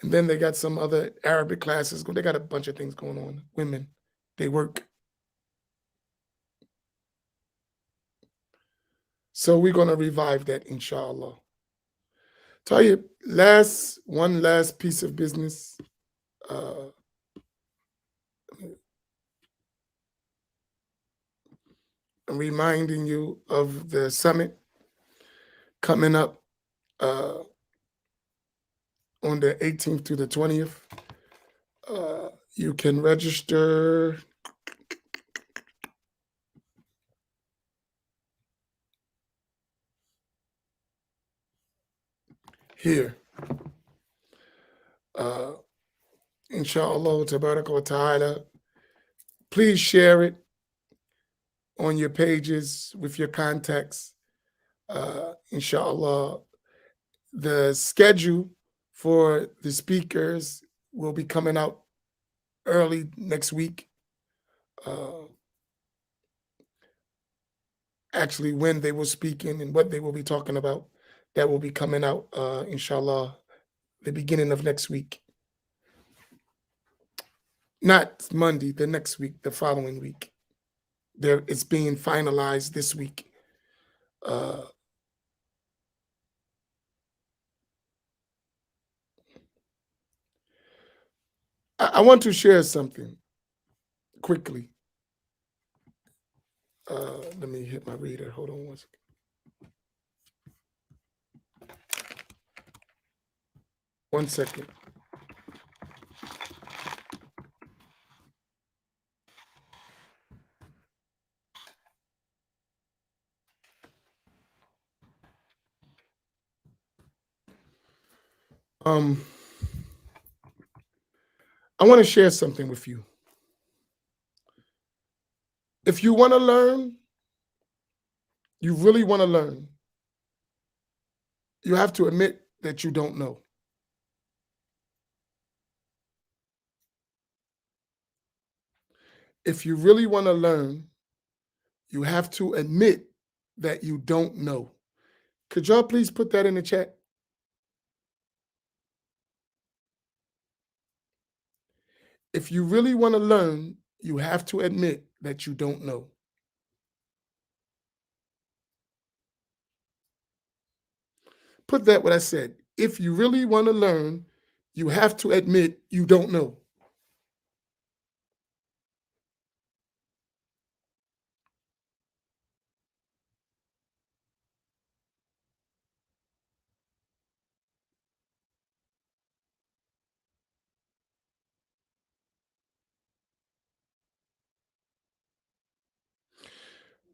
And then they got some other Arabic classes. They got a bunch of things going on. Women, they work. So we're going to revive that, inshallah. Tell you, one last piece of business. I'm reminding you of the summit coming up on the 18th to the 20th. You can register here. Inshallah, tabaraka wa ta'ala. Please share it on your pages with your contacts. Inshallah, the schedule for the speakers will be coming out early next week. Actually, when they will speaking and what they will be talking about, that will be coming out, inshallah, the beginning of next week. Not Monday, the next week, the following week. It's being finalized this week. I want to share something quickly. Let me hit my reader. Hold on one second. One second. I want to share something with you. If you want to learn, you really want to learn, you have to admit that you don't know. If you really want to learn, you have to admit that you don't know. Could y'all please put that in the chat? If you really want to learn, you have to admit that you don't know. Put that what I said. If you really want to learn, you have to admit you don't know.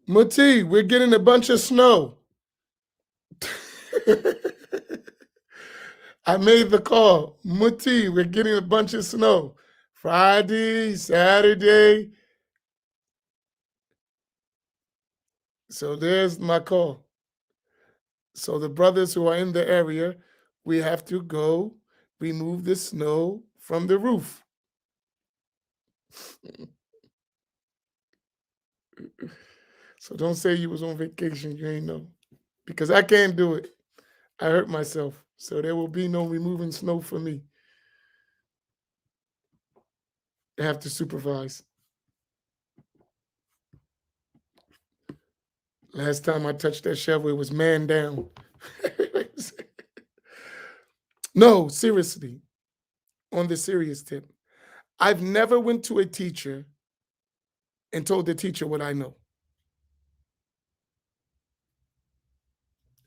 Muti, we're getting a bunch of snow. I made the call. Muti, we're getting a bunch of snow. Friday, Saturday. So there's my call. So the brothers who are in the area, we have to go remove the snow from the roof. So don't say you was on vacation, you ain't know. Because I can't do it. I hurt myself. So there will be no removing snow for me. I have to supervise. Last time I touched that shovel, it was man down. No, seriously, on the serious tip, I've never went to a teacher and told the teacher what I know.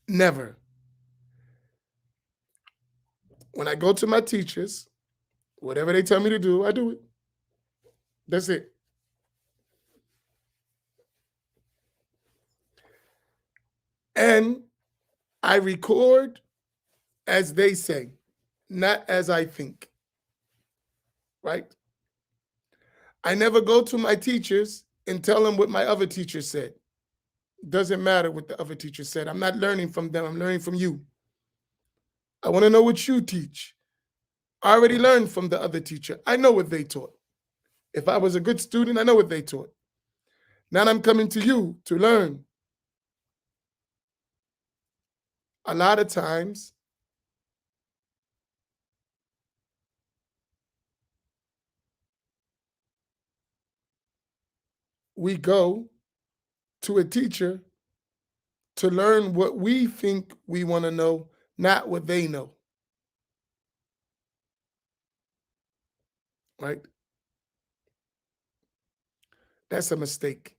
Never. When I go to my teachers, whatever they tell me to do, I do it. That's it. And I record as they say, not as I think. Right? I never go to my teachers and tell them what my other teacher said. Doesn't matter what the other teacher said. I'm not learning from them. I'm learning from you. I want to know what you teach. I already learned from the other teacher. I know what they taught. If I was a good student, I know what they taught. Now I'm coming to you to learn. A lot of times, we go to a teacher to learn what we think we want to know, not what they know. Right? That's a mistake.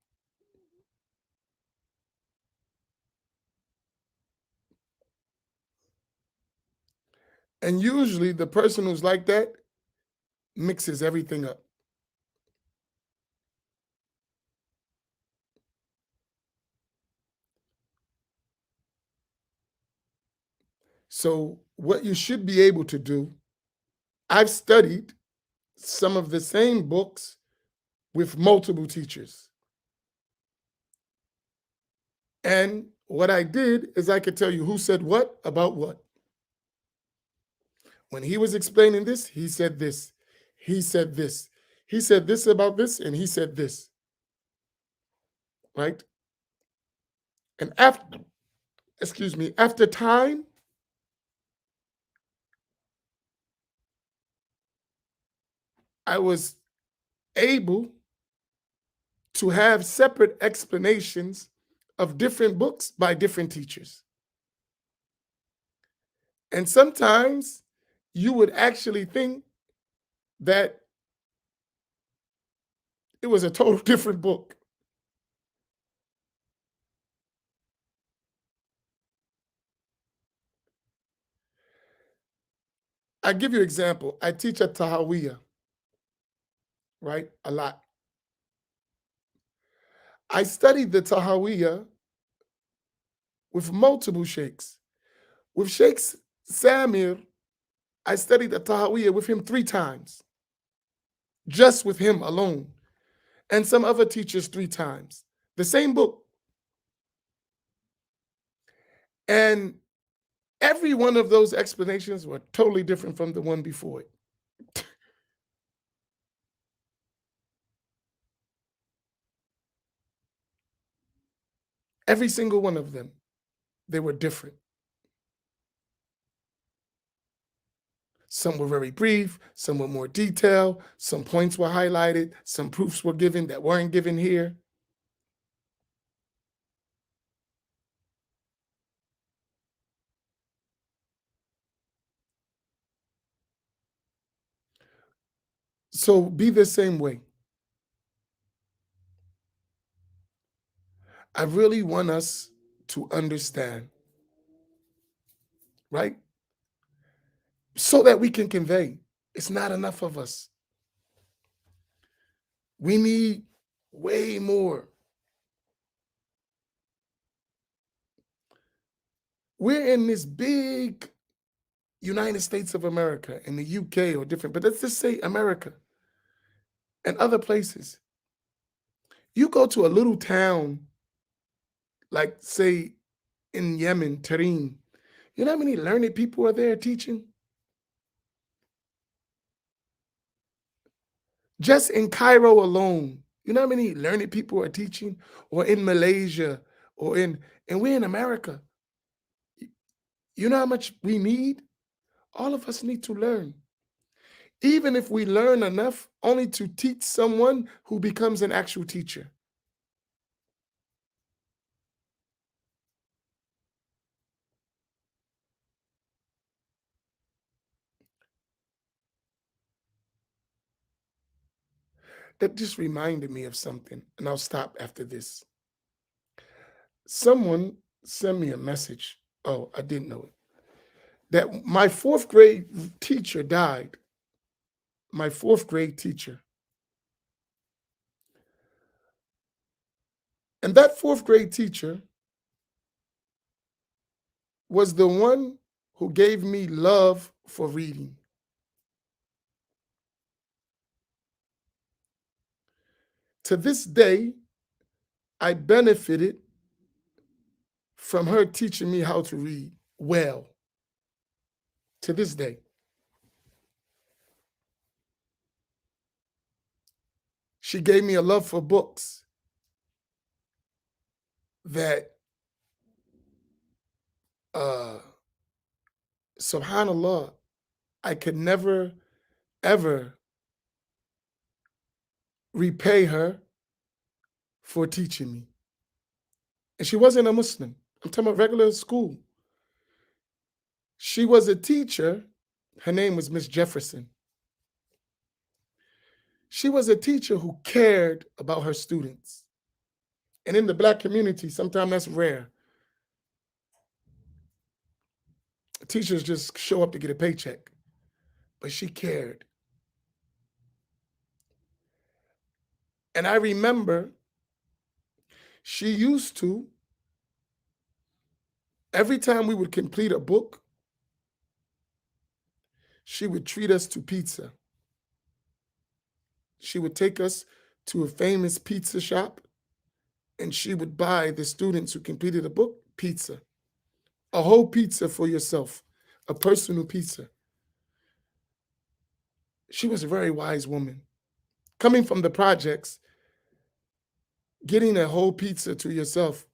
And usually the person who's like that mixes everything up. So what you should be able to do, I've studied some of the same books with multiple teachers. And what I did is I could tell you who said what about what. When he was explaining this, he said this. He said this. He said this about this, and he said this. Right? And after time, I was able to have separate explanations of different books by different teachers. And sometimes you would actually think that it was a total different book. I give you an example. I teach at Tahawiyah, right? A lot. I studied the Tahawiyah with multiple sheikhs. With Sheikh Samir, I studied the Tahawiyah with him 3 times, just with him alone, and some other teachers 3 times. The same book. And every one of those explanations were totally different from the one before it. Every single one of them, they were different. Some were very brief, some were more detailed, some points were highlighted, some proofs were given that weren't given here. So be the same way. I really want us to understand, right? So that we can convey. It's not enough of us. We need way more. We're in this big United States of America, in the UK or different, but let's just say America and other places. You go to a little town, like say in Yemen, Tarim, you know how many learned people are there teaching? Just in Cairo alone, you know how many learned people are teaching? Or in Malaysia, and we're in America. You know how much we need? All of us need to learn. Even if we learn enough only to teach someone who becomes an actual teacher. That just reminded me of something, and I'll stop after this. Someone sent me a message. Oh, I didn't know it. That my 4th grade teacher died. My 4th grade teacher. And that 4th grade teacher was the one who gave me love for reading. To this day, I benefited from her teaching me how to read well. To this day. She gave me a love for books that, subhanAllah, I could never, ever repay her for teaching me. And she wasn't a Muslim. I'm talking about regular school. She was a teacher. Her name was Miss Jefferson. She was a teacher who cared about her students. And in the Black community, sometimes that's rare. Teachers just show up to get a paycheck, but she cared. And I remember she used to, every time we would complete a book, she would treat us to pizza. She would take us to a famous pizza shop, and she would buy the students who completed a book pizza, a whole pizza for yourself, a personal pizza. She was a very wise woman. Coming from the projects, getting a whole pizza to yourself,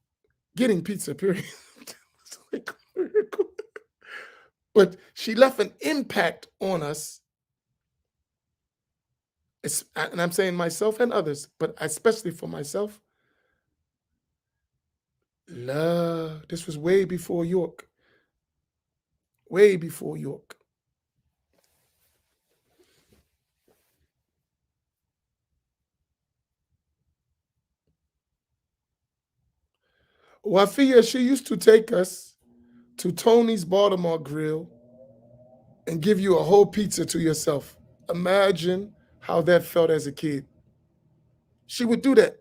getting pizza, period. It's like a miracle. But she left an impact on us. And I'm saying myself and others, but especially for myself. Love. This was way before York. Way before York. Wafia, she used to take us to Tony's Baltimore Grill and give you a whole pizza to yourself. Imagine how that felt as a kid. She would do that.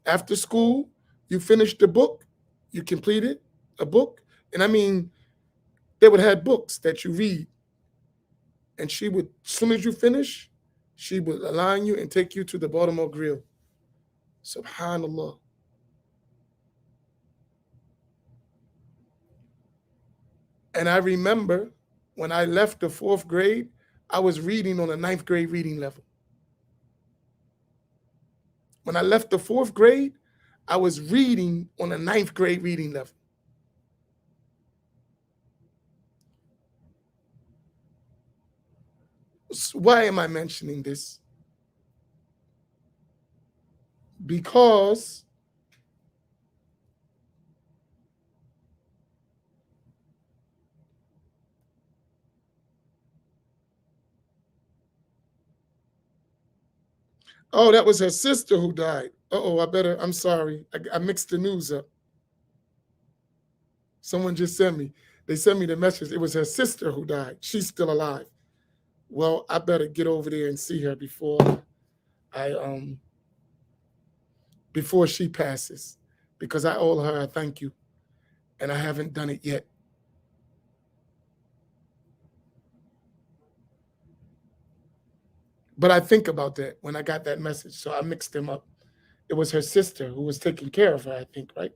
After school, you finished the book, you completed a book. And I mean, they would have books that you read. And she would, as soon as you finish, she would align you and take you to the Baltimore Grill. Subhanallah. And I remember when I left the 4th grade, I was reading on a 9th grade reading level. When I left the 4th grade, I was reading on a 9th grade reading level. Why am I mentioning this? Because oh, that was her sister who died. I'm sorry. I mixed the news up. Someone just they sent me the message. It was her sister who died. She's still alive. Well, I better get over there and see her I before she passes, because I owe her a thank you, and I haven't done it yet. But I think about that when I got that message, so I mixed them up. It was her sister who was taking care of her, I think, right?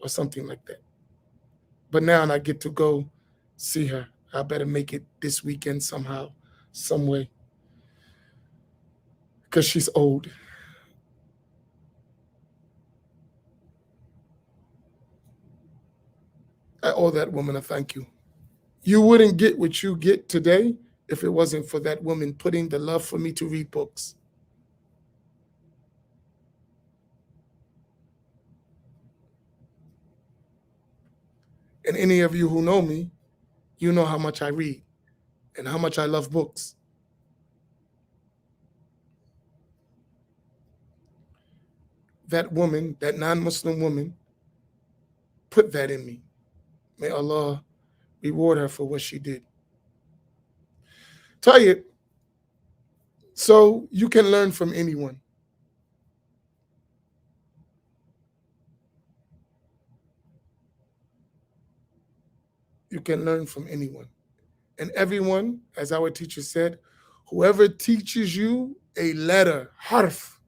Or something like that. But now I get to go see her. I better make it this weekend somehow, some way, because she's old. I owe that woman a thank you. You wouldn't get what you get today if it wasn't for that woman putting the love for me to read books. And any of you who know me, you know how much I read and how much I love books. That woman, that non-Muslim woman, put that in me. May Allah reward her for what she did. Tell you, so you can learn from anyone. You can learn from anyone. And everyone, as our teacher said, whoever teaches you a letter, harf,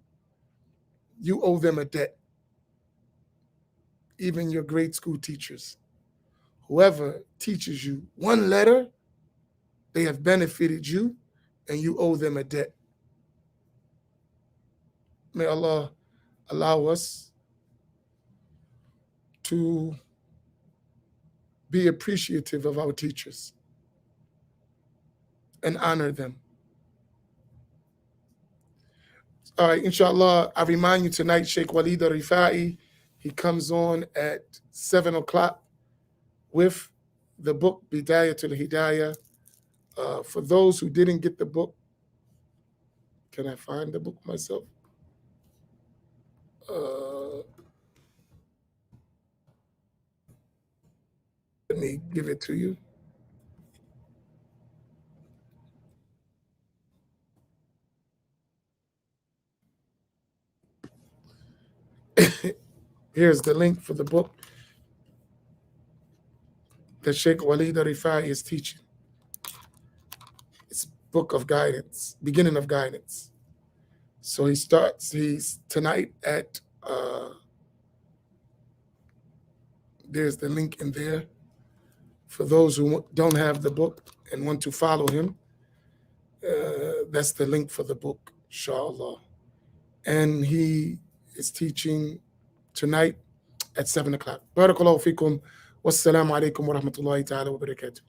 you owe them a debt. Even your grade school teachers. Whoever teaches you one letter, they have benefited you, and you owe them a debt. May Allah allow us to be appreciative of our teachers and honor them. All right, inshallah, I remind you tonight, Sheikh Walid Al-Rifai He comes on at 7 o'clock with the book Bidayatul Hidayah. For those who didn't get the book, can I find the book myself? Let me give it to you. Here's the link for the book that Sheikh Walid Rifai is teaching. It's Book of Guidance, Beginning of Guidance. So he's tonight at, there's the link in there. For those who don't have the book and want to follow him, that's the link for the book, inshallah. And he is teaching tonight at 7 o'clock. Barakallahu fikum. Wassalamu alaikum wa rahmatullahi ta'ala wa barakatuh.